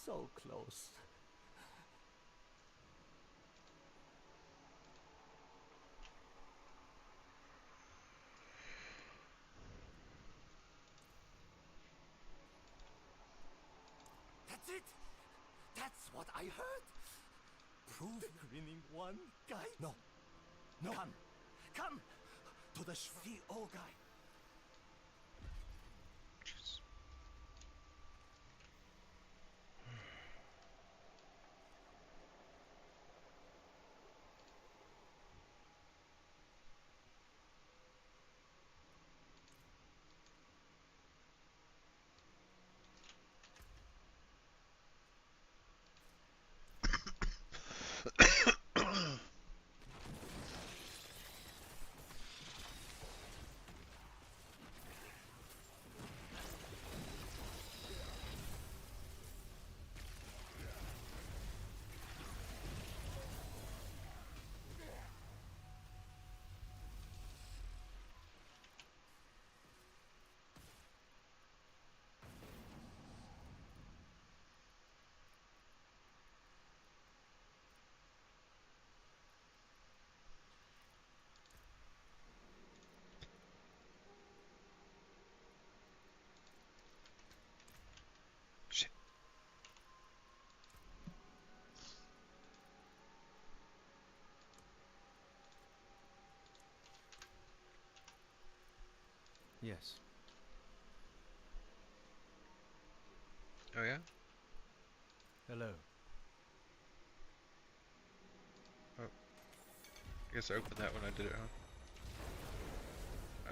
So close. That's it! That's what I heard! Prove the grinning one, guy? No. No. Come! To the Shvi Ogai. Jeez. Shit. Yes. Oh yeah? Hello. Oh. I guess I opened that when I did it, huh?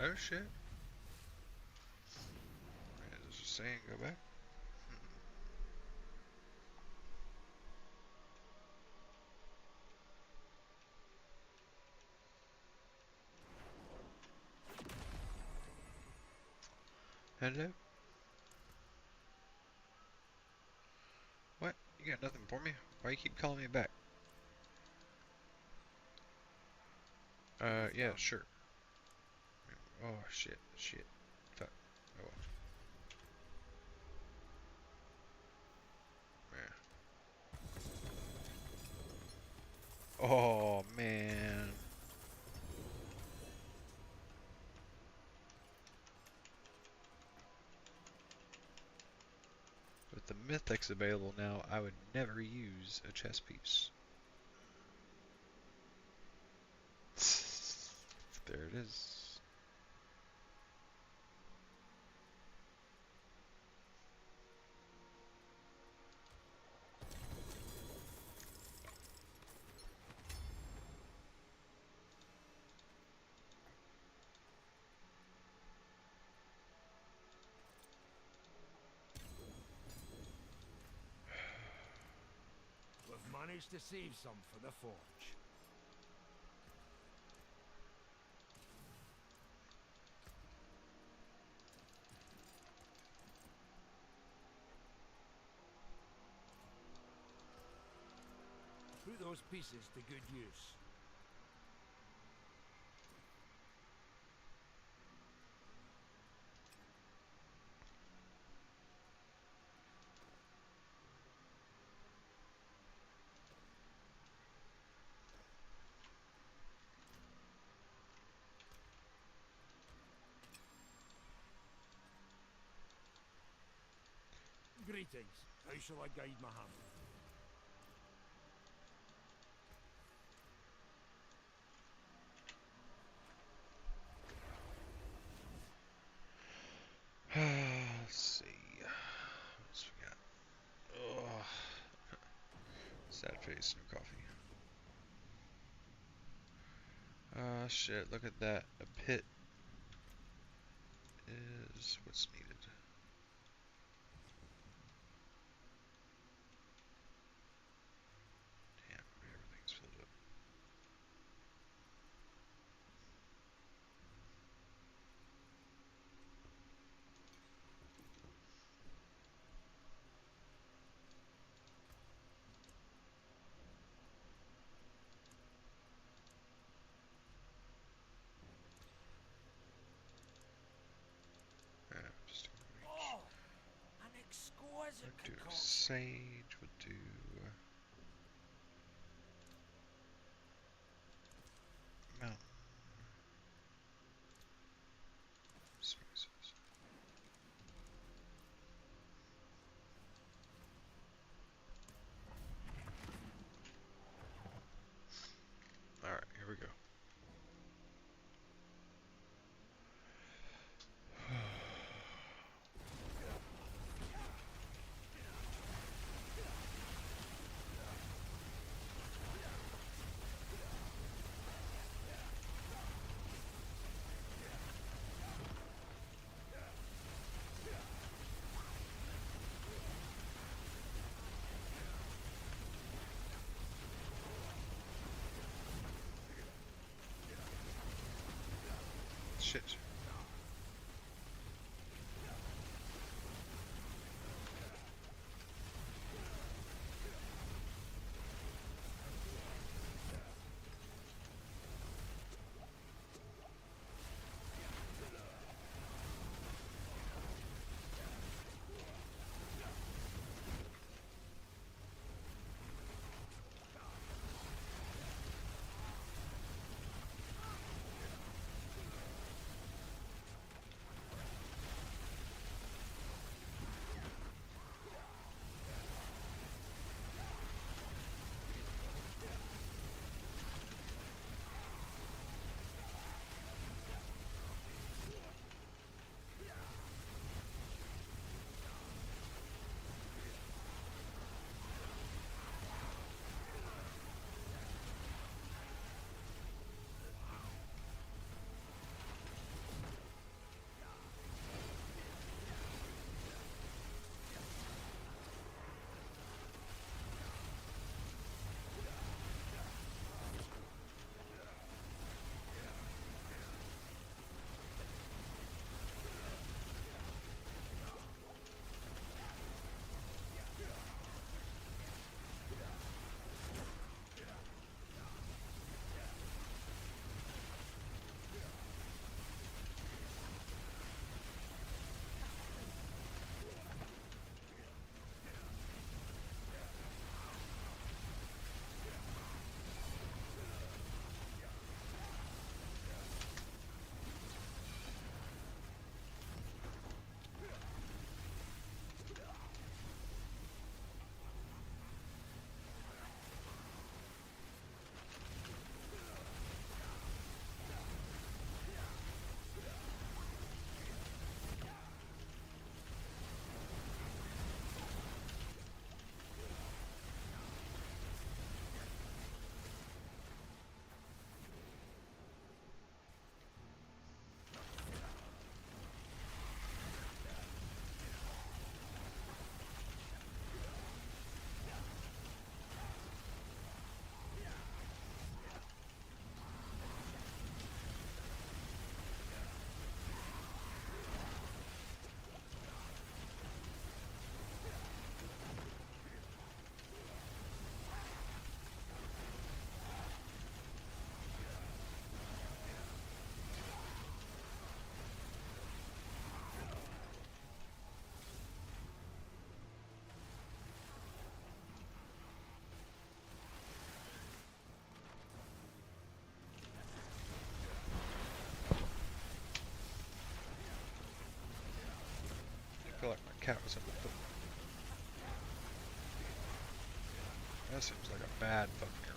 Oh shit. Man, is it saying go back? Hello? What? You got nothing for me? Why you keep calling me back? Yeah, sure. Oh, shit. Fuck. Oh, well. Man. Oh, man. With the Mythics available now, I would never use a chess piece. There it is. We've managed to save some for the forge. Put those pieces to good use. Greetings. How shall I guide my hand? Let's see. What else we got? Oh, sad face, no coffee. Shit, look at that. A pit is what's needed. Damn, everything's filled up. Yeah, just a reach. Oh, an exquisite Would do concoction. sage, would do mountain spices. Alright, here we go. Shit. feel like my cat was in my foot. That seems like a bad fucking area.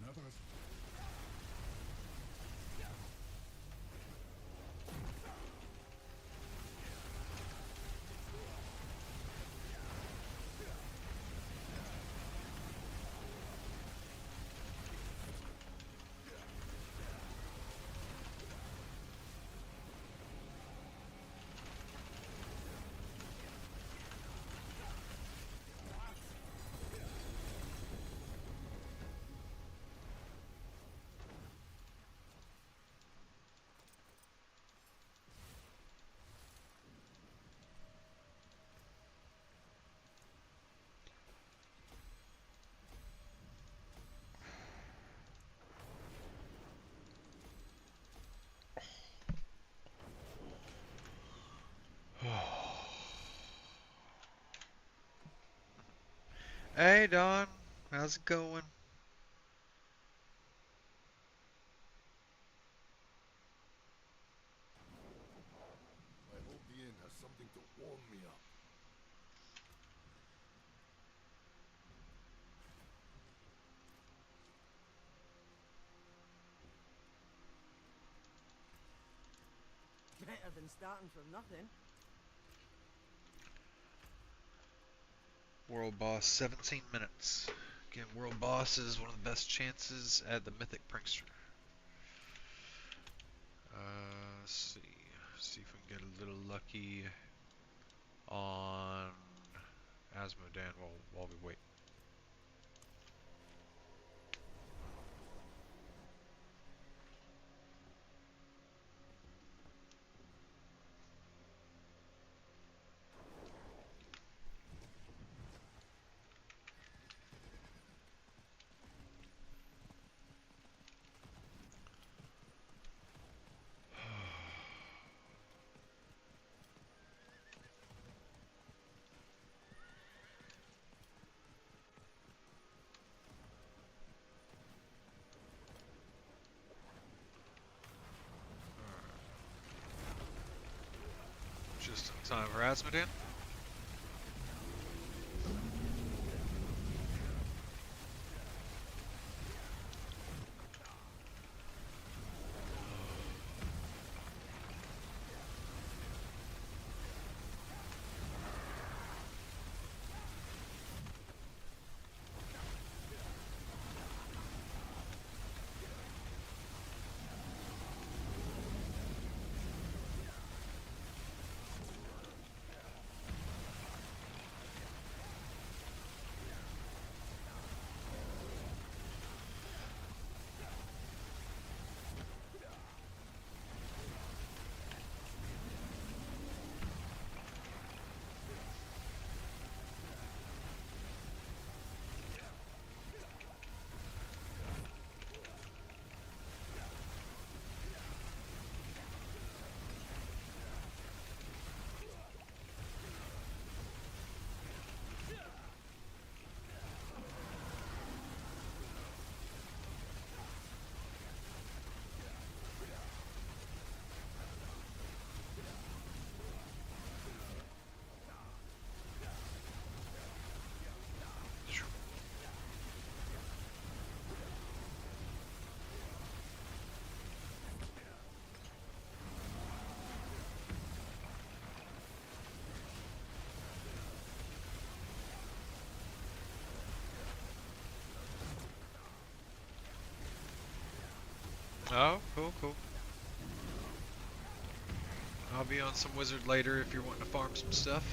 Another. Hey Don, how's it going? I hope the inn has something to warm me up. Better than starting from nothing. World boss, 17 minutes. Again, world boss is one of the best chances at the Mythic Prankster. Let's see. lucky on Asmodan while we wait. Just in time for Asmodan. Oh, cool. I'll be on some wizard later if you're wanting to farm some stuff.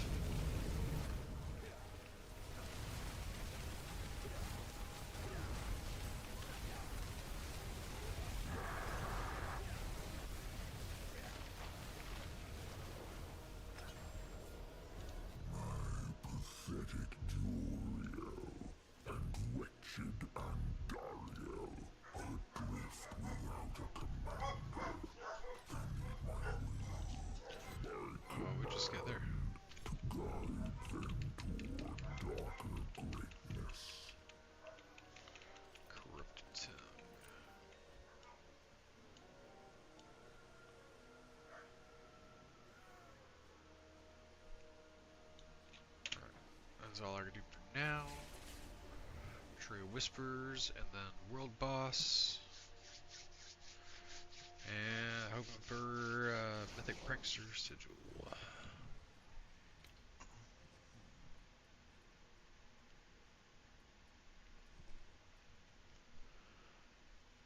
Pathetic Durio and wretched Andario are adrift without a commander. They need my will, Oh, we just get there. to guide them toward darker greatness. Corrupted tongue. Alright, that's all I can do for now. Tree of Whispers, and then World Boss. And hoping for Mythic Prankster Sigil.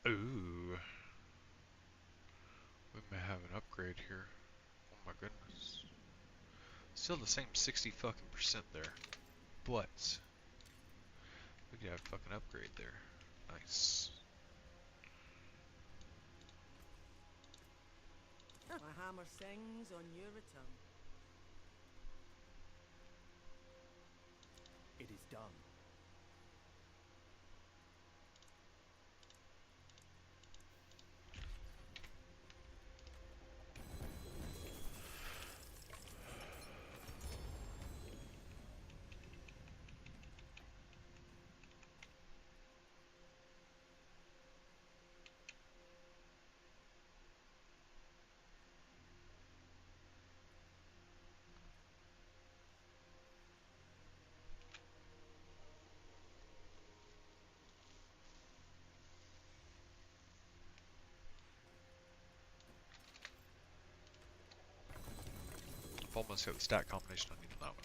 Ooh. We may have an upgrade here. Oh my goodness. Still the same 60 fucking percent there. But we could have a fucking upgrade there. Nice. My hammer sings on your return. It is done. I've almost got the stat combination I need on that one.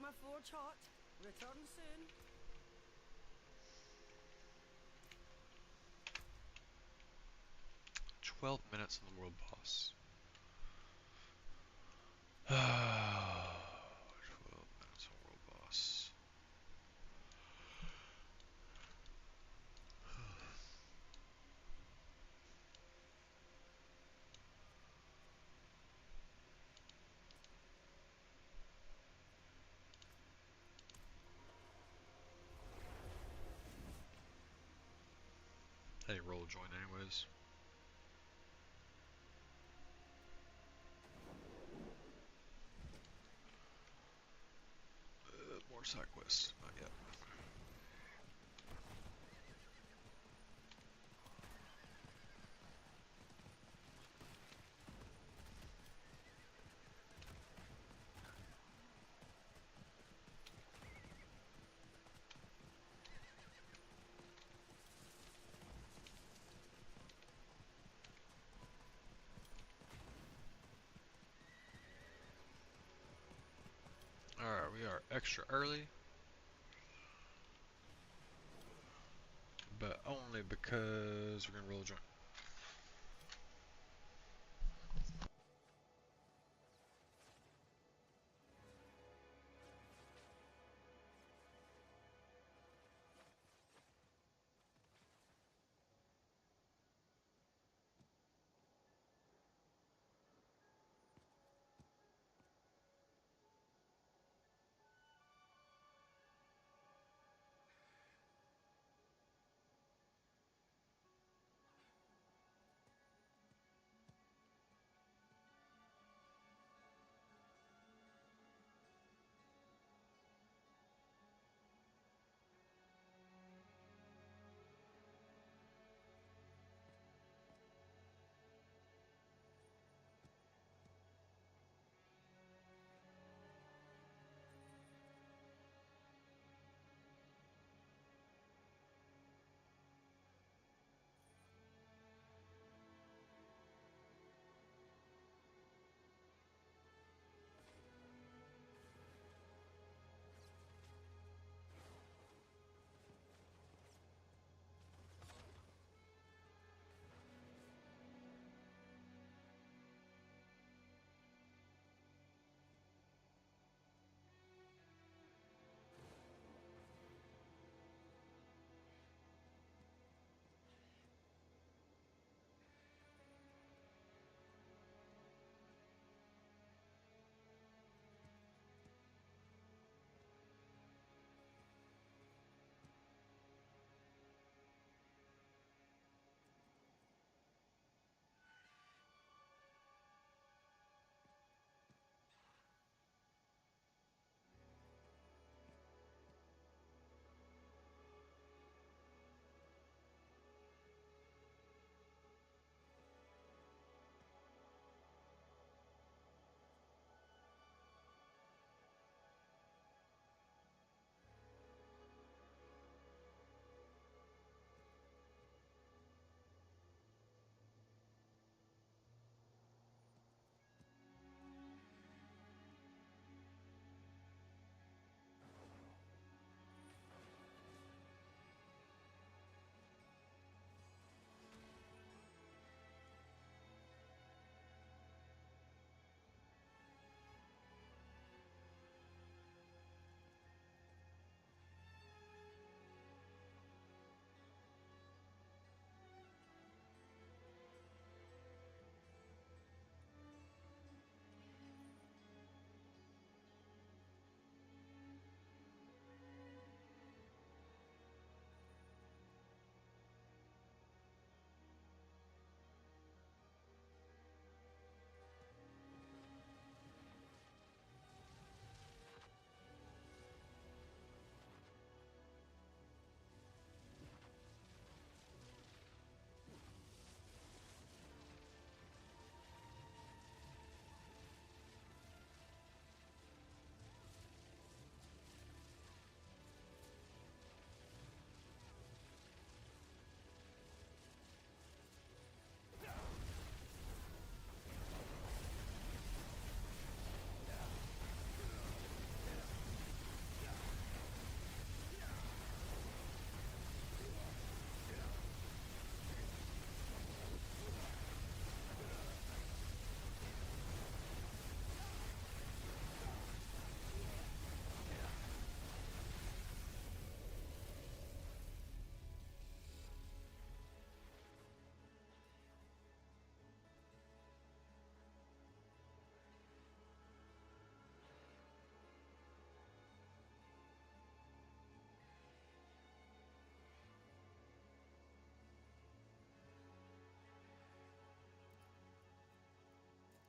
my forge hot. Return soon. 12 minutes on the world boss. 12 minutes on world boss. Hey, roll join anyways. More side quests, not yet. Alright, we are extra early. But only because we're gonna roll a joint.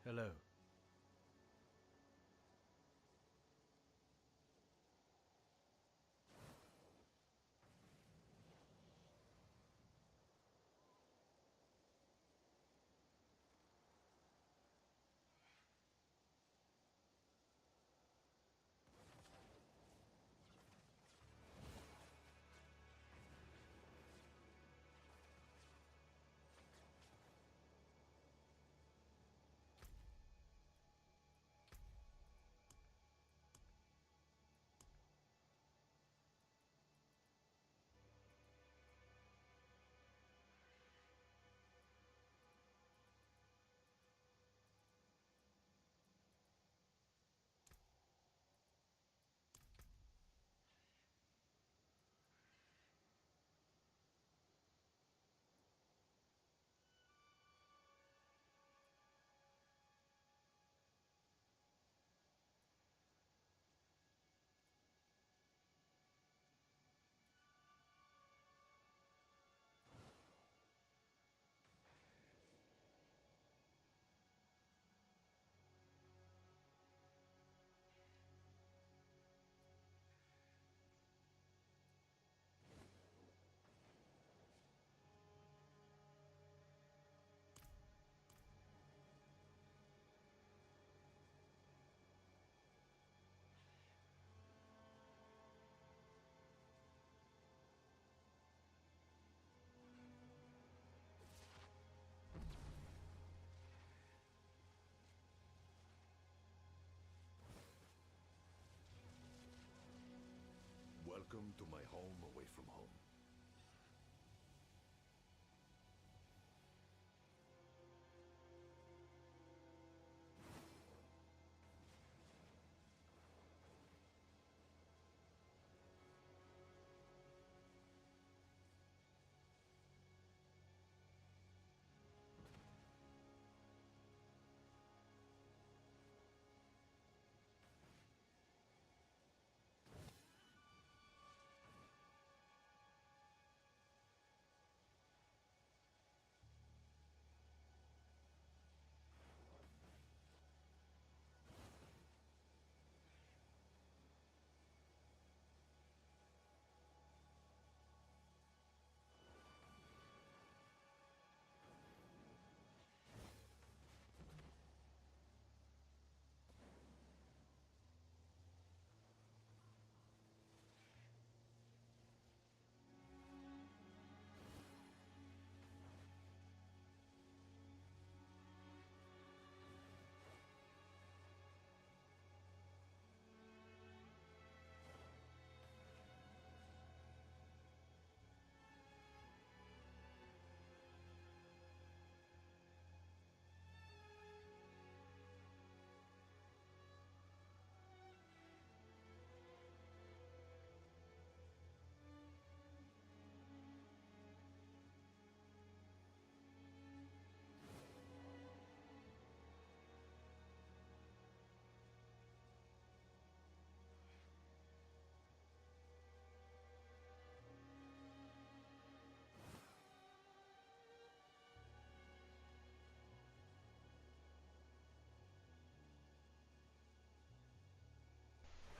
Hello. Welcome to my home away from home.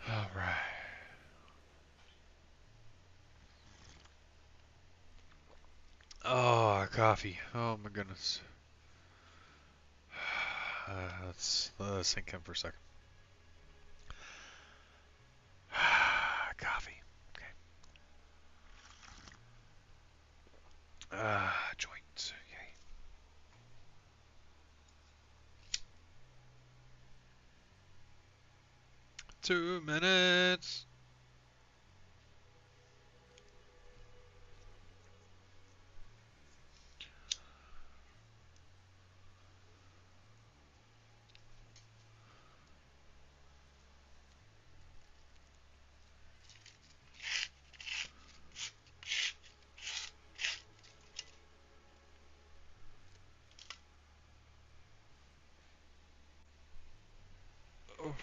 All right. Oh, coffee. Oh my goodness. Let's sink in for a second. Coffee. Okay. Joints. Okay. 2 minutes. Oh.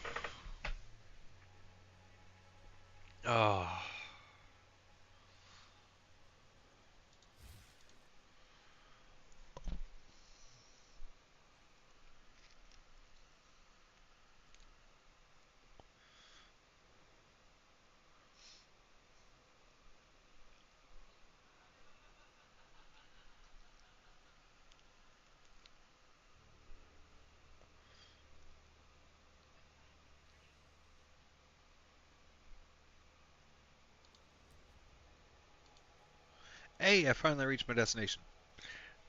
Hey, I finally reached my destination.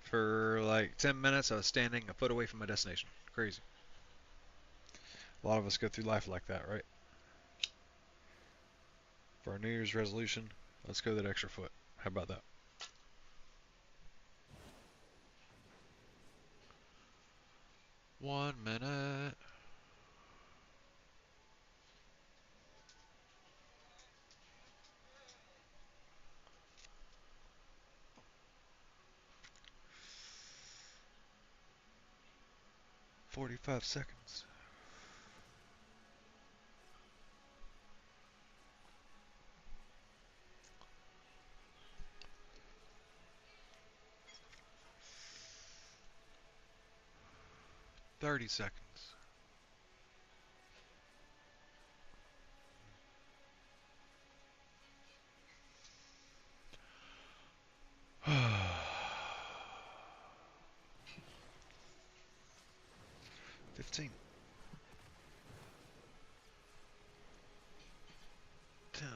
For like 10 minutes, I was standing a foot away from my destination. Crazy. A lot of us go through life like that, right? For our New Year's resolution, let's go that extra foot. How about that? One minute. $45. 30 seconds. $15. 10.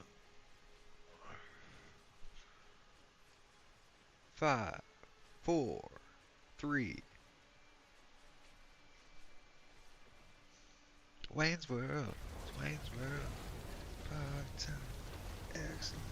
5, 4, 3. Wayne's World. Wayne's World. Part-time. Excellent.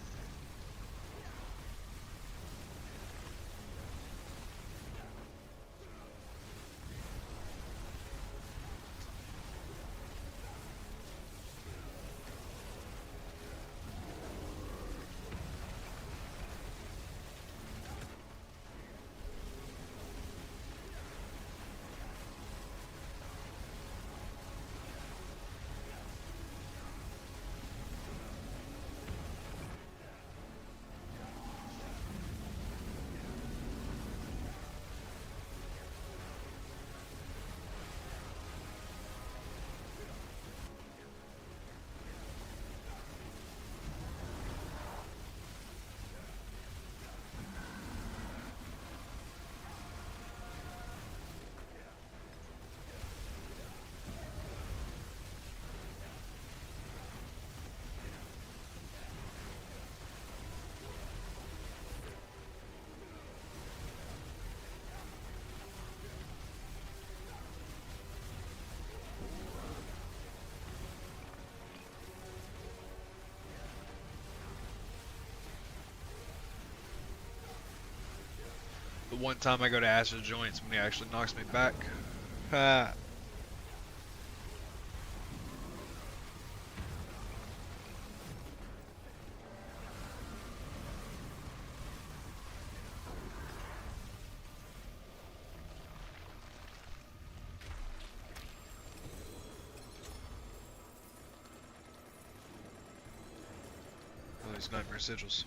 The one time I go to acid joints when he actually knocks me back. Ha. Oh, these nightmare sigils.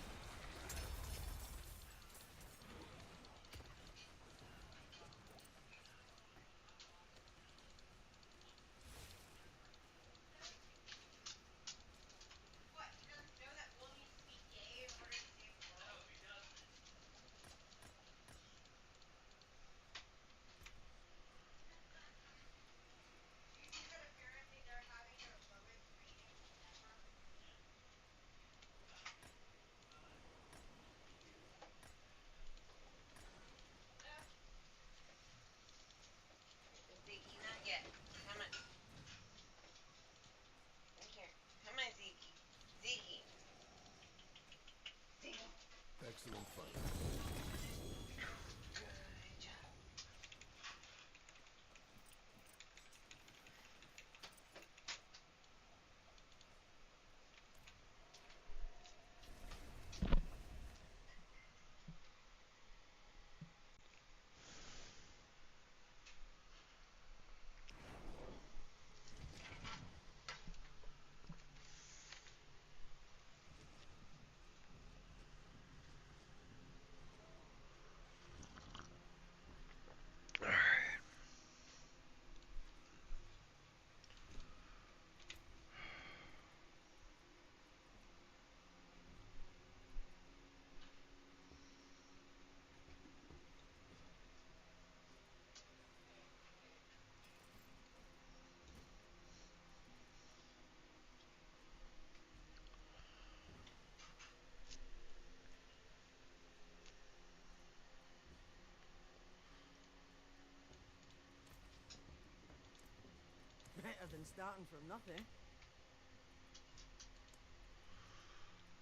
better than starting from nothing.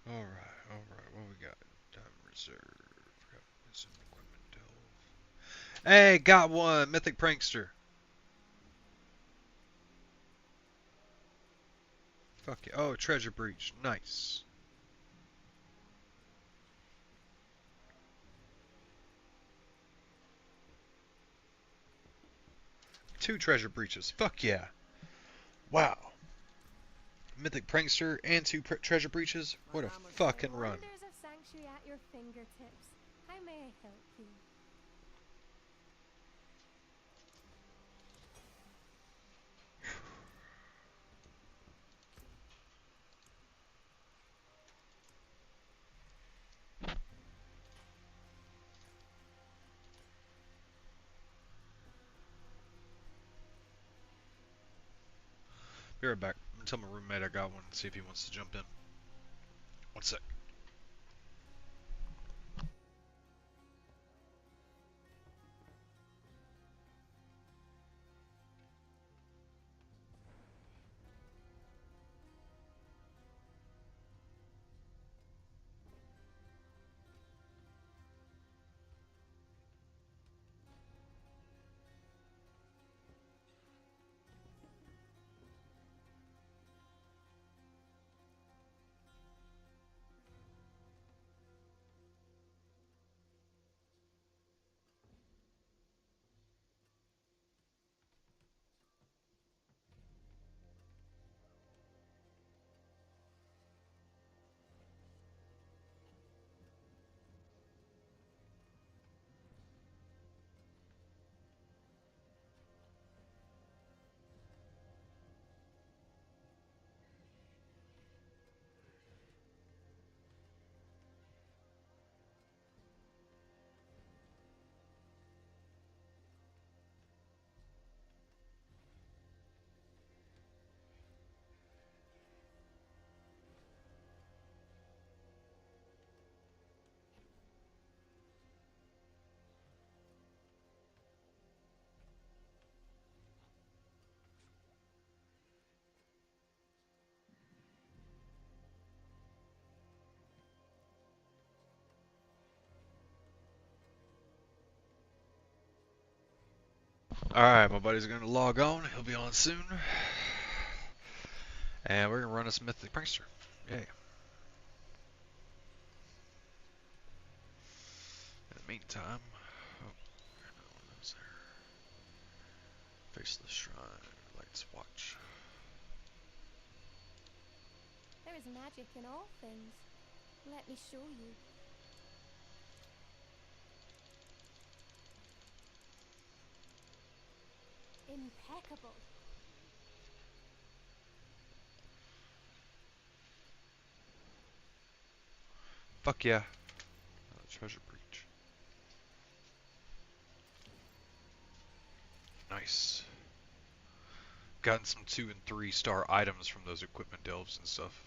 Alright, what we got? Diamond Reserve. Got some equipment delve. Hey, got one! Mythic Prankster. Fuck yeah. Oh, Treasure Breach. Nice. Two Treasure Breaches. Fuck yeah. Wow. Mythic Prankster and two Treasure Breaches? What a fucking run. Wonders of Sanctuary at your fingertips. How may I help you? Be right back. I'm gonna tell my roommate I got one and see if he wants to jump in. One sec. Alright, my buddy's gonna log on. He'll be on soon. And we're gonna run this Mythic Prankster. Yay. In the meantime, oh, another one of those there. Faceless Shrine, Lights Watch. There is magic in all things. Let me show you. Impeccable. Fuck yeah. Treasure Breach. Nice. Gotten some 2 and 3 star items from those equipment delves and stuff.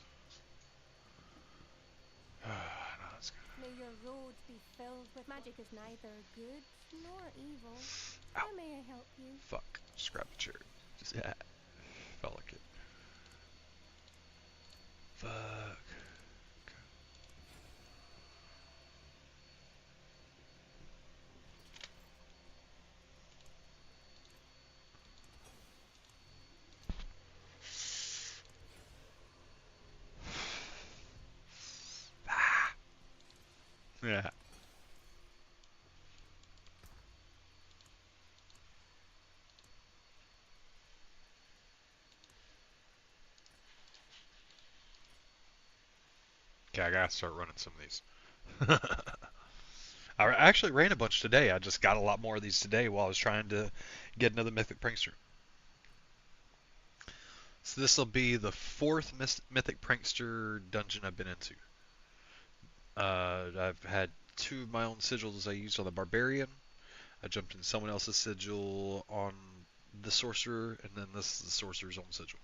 No, that's good. May your road be filled with magic is neither good nor evil. Ow. How may I help you? Fuck. Just grab the chair. Just, yeah. Felt like it. Fuck. Okay. Ah. Yeah. Okay, I gotta start running some of these. I actually ran a bunch today. I just got a lot more of these today while I was trying to get another Mythic Prankster. So this will be the 4th Mythic Prankster dungeon I've been into. I've had 2 of my own sigils I used on the Barbarian. I jumped in someone else's sigil on the Sorcerer, and then this is the Sorcerer's own sigil.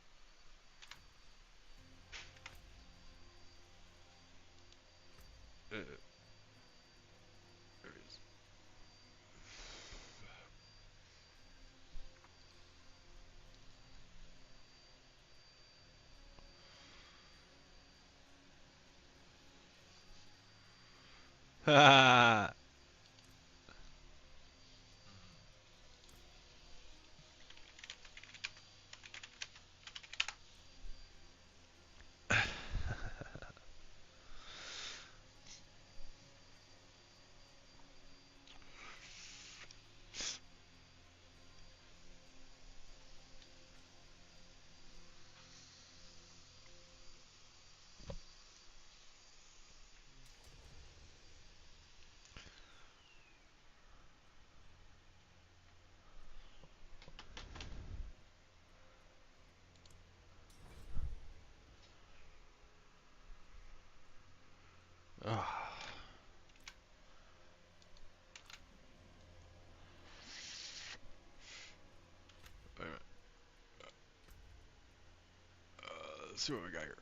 There it is. Ah. Wait a minute. Let's see what we got here.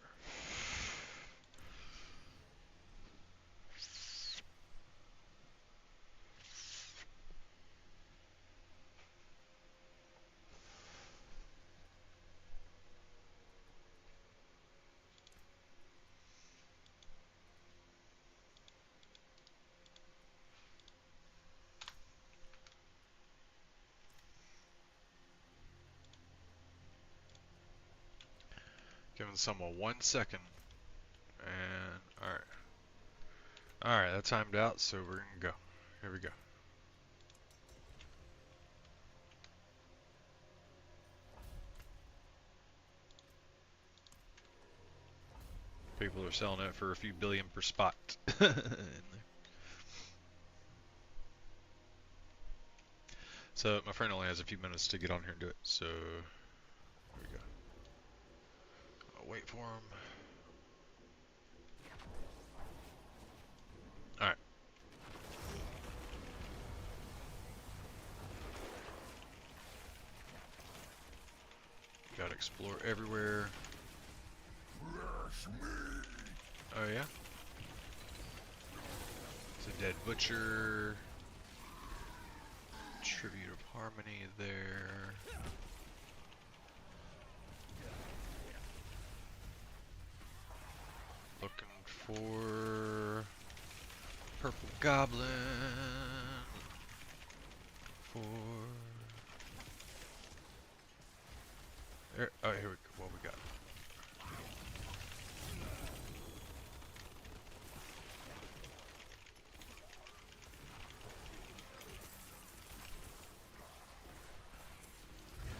Giving someone 1 second. And alright. Alright, that timed out, so we're gonna go. Here we go. People are selling it for a few billion per spot. So my friend only has a few minutes to get on here and do it, so here we go. I'll wait for him. Alright. Gotta explore everywhere. Oh yeah? It's a dead butcher. Tribute of Harmony there. Looking for Purple Goblin. For there. Oh, here we go. What we got?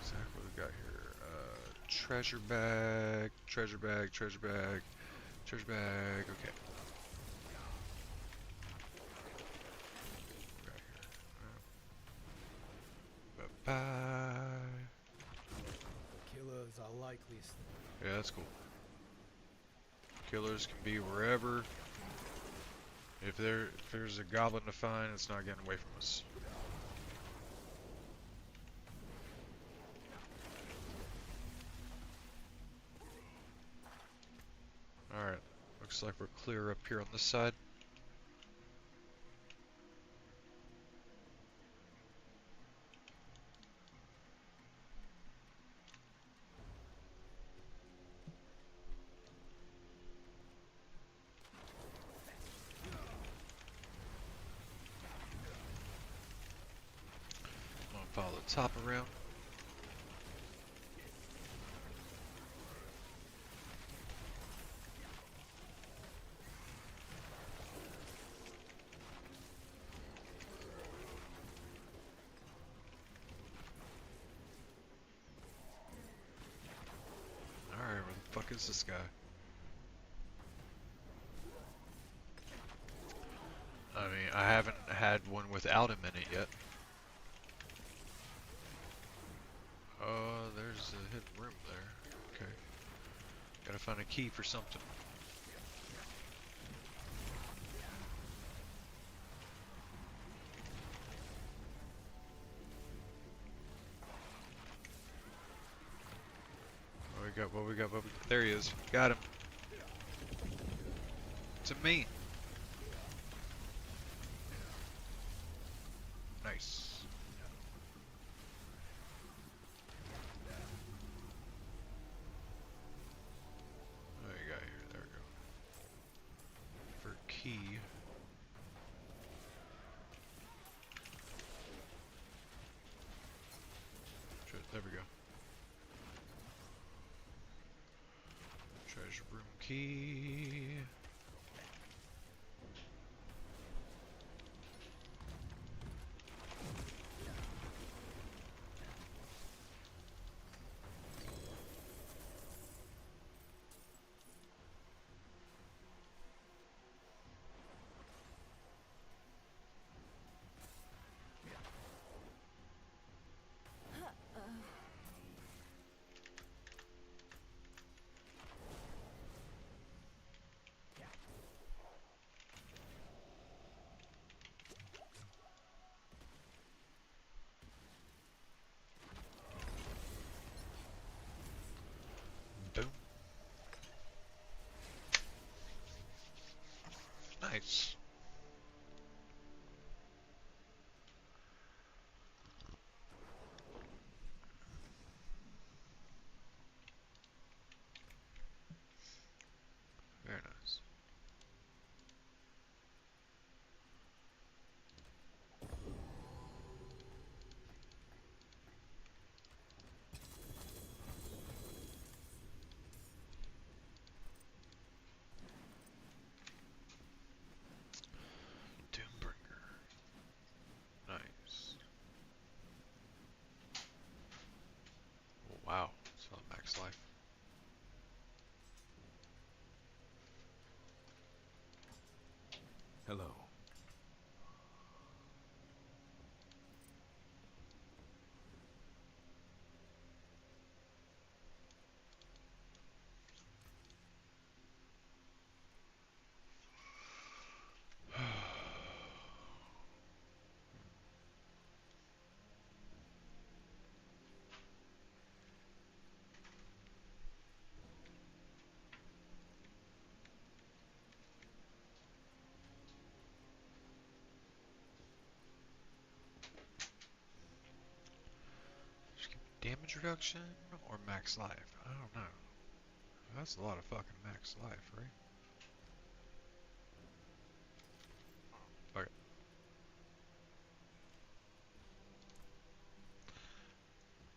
Exactly what we got here. Treasure bag, treasure bag, treasure bag, treasure bag. Okay. Bye. Killers are likely. Yeah, that's cool. Killers can be wherever. If there's a goblin to find, it's not getting away from us. Alright, looks like we're clear up here on this side. I'm gonna follow the top around. Alright, where the fuck is this guy? I mean, I haven't had one without him in it yet. Oh, there's a hidden room there. Okay. Gotta find a key for something. What we got? There he is. Got him. It's a me. Nice. What do you got here? There we go. For key. key. Boom. Nice. Very nice. Doombringer. Nice. Oh, wow. It's not max life. Hello. Damage reduction or max life? I don't know. That's a lot of fucking max life, right? Okay.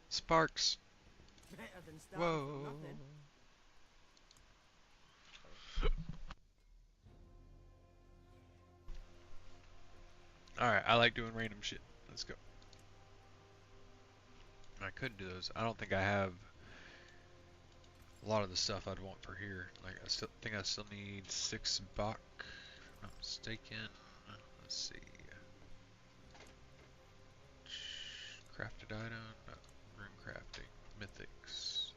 Sparks. Better than starting from Whoa. nothing. Alright, I like doing random shit. Let's go. I could do those. I don't think I have a lot of the stuff I'd want for here. Like, I still think I still need 6 Bach, if I'm not mistaken. Let's see. Crafted item, rune crafting, mythics.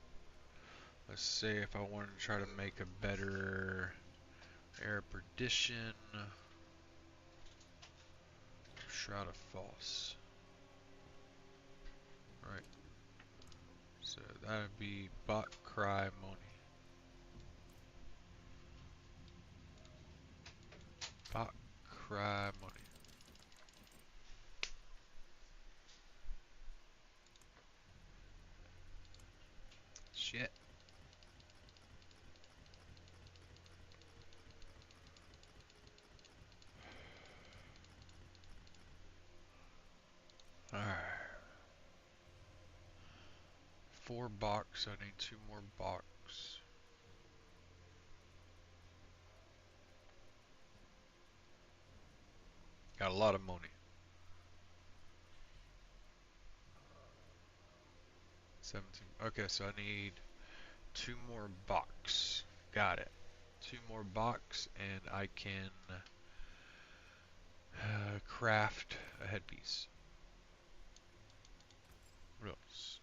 Let's say if I wanted to try to make a better air perdition, shroud of false. Right. So that'd be Bot Cry Moni. Bot Cry Moni. Shit. Alright. 4 box, I need 2 more box. Got a lot of money. 17. Okay, so I need 2 more box. Got it. 2 more box, and I can craft a headpiece. What else?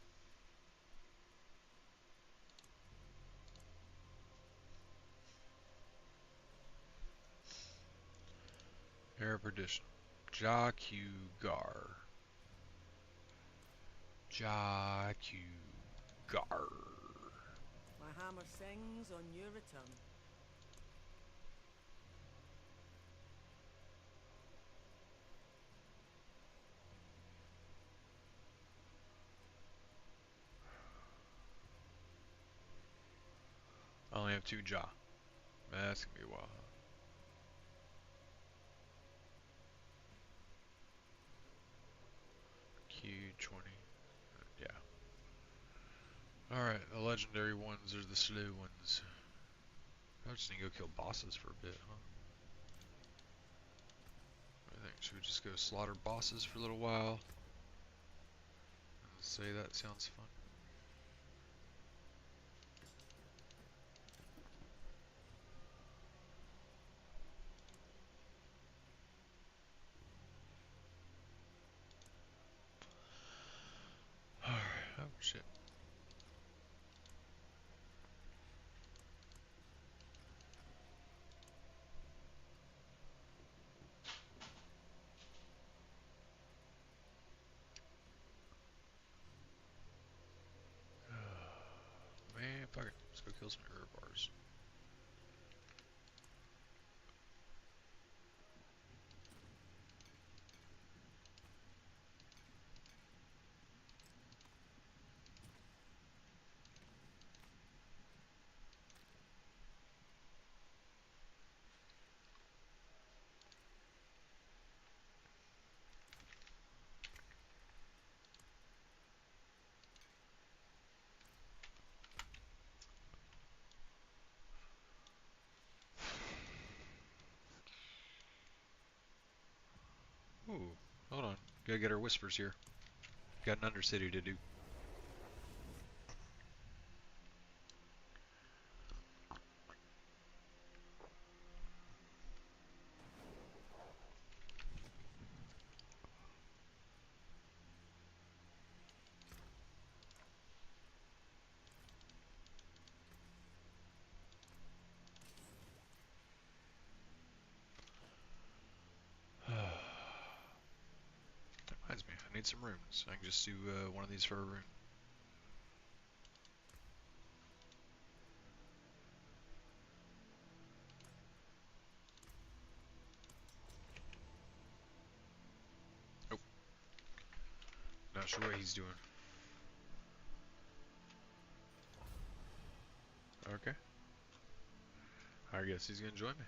Air perdition. Jacugar. Jacugar. My hammer sings on your return. I only have 2 jaw. That's gonna be a while. Q20. Yeah. Alright, the legendary ones are the slow ones. I just need to go kill bosses for a bit, huh? I think should we just go slaughter bosses for a little while? And say that sounds fun. Alright, oh shit. Man, fuck it. Let's go kill some herb bars. Ooh, hold on. Gotta get our whispers here. Got an Undercity to do. That reminds me, I need some runes. I can just do one of these for a rune. Nope. Not sure what he's doing. Okay. I guess he's gonna join me.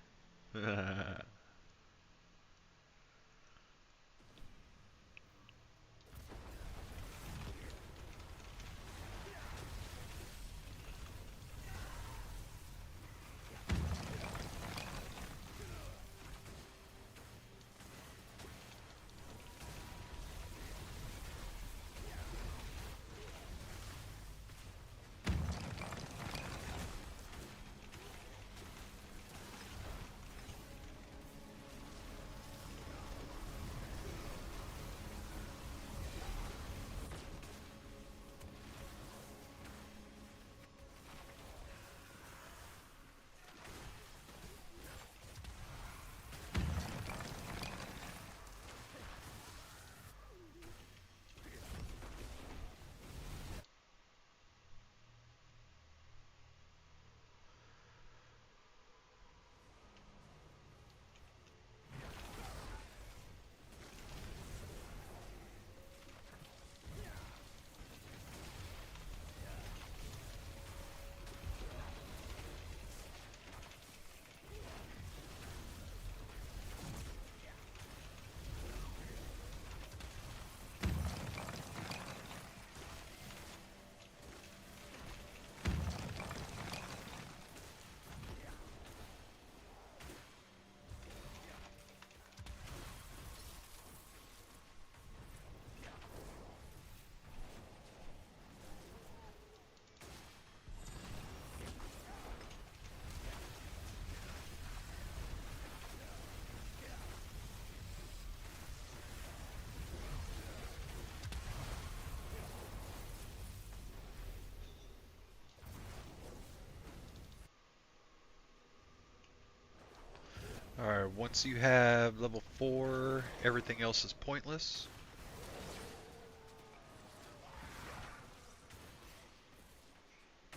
Alright, once you have level 4, everything else is pointless.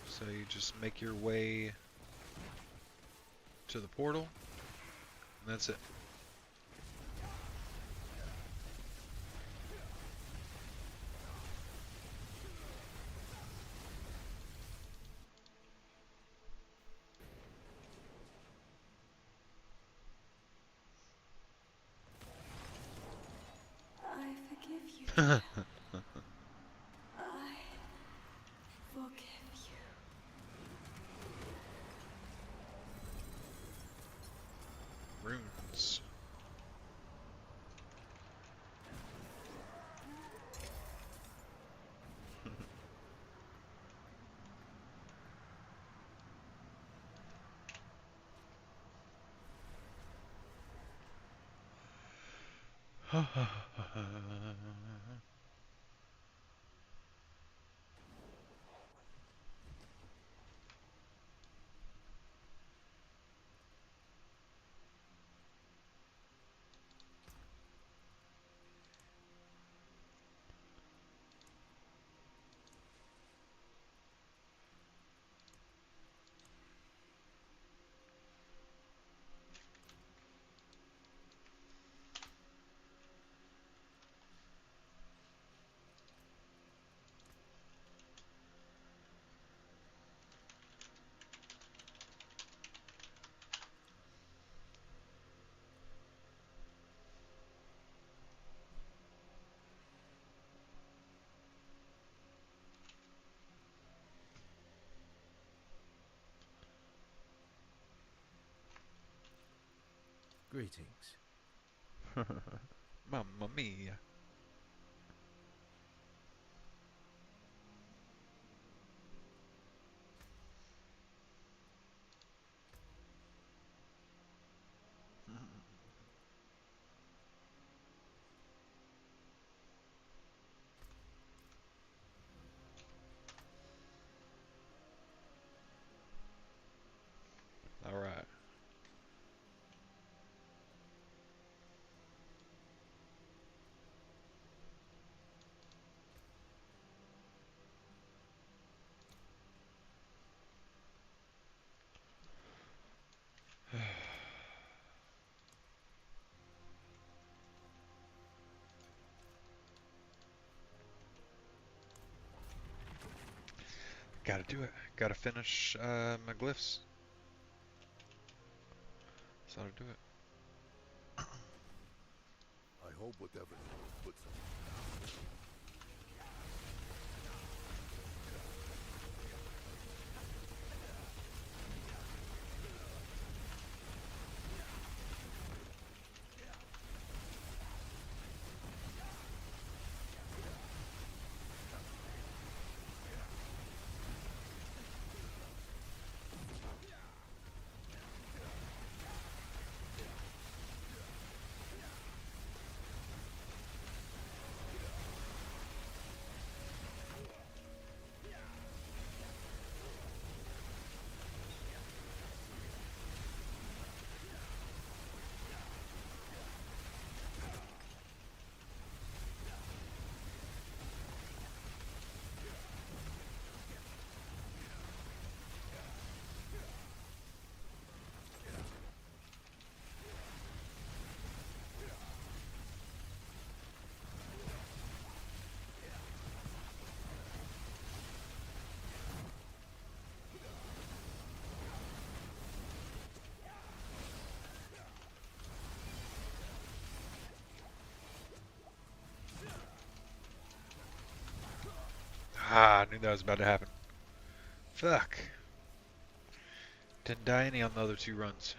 So you just make your way to the portal, and that's it. I forgive you. I forgive you. Greetings. Mamma mia. All right. Gotta do it. Gotta finish my glyphs. So to do it. I hope whatever puts us. Ah, I knew that was about to happen. Fuck. Didn't die any on the other two runs.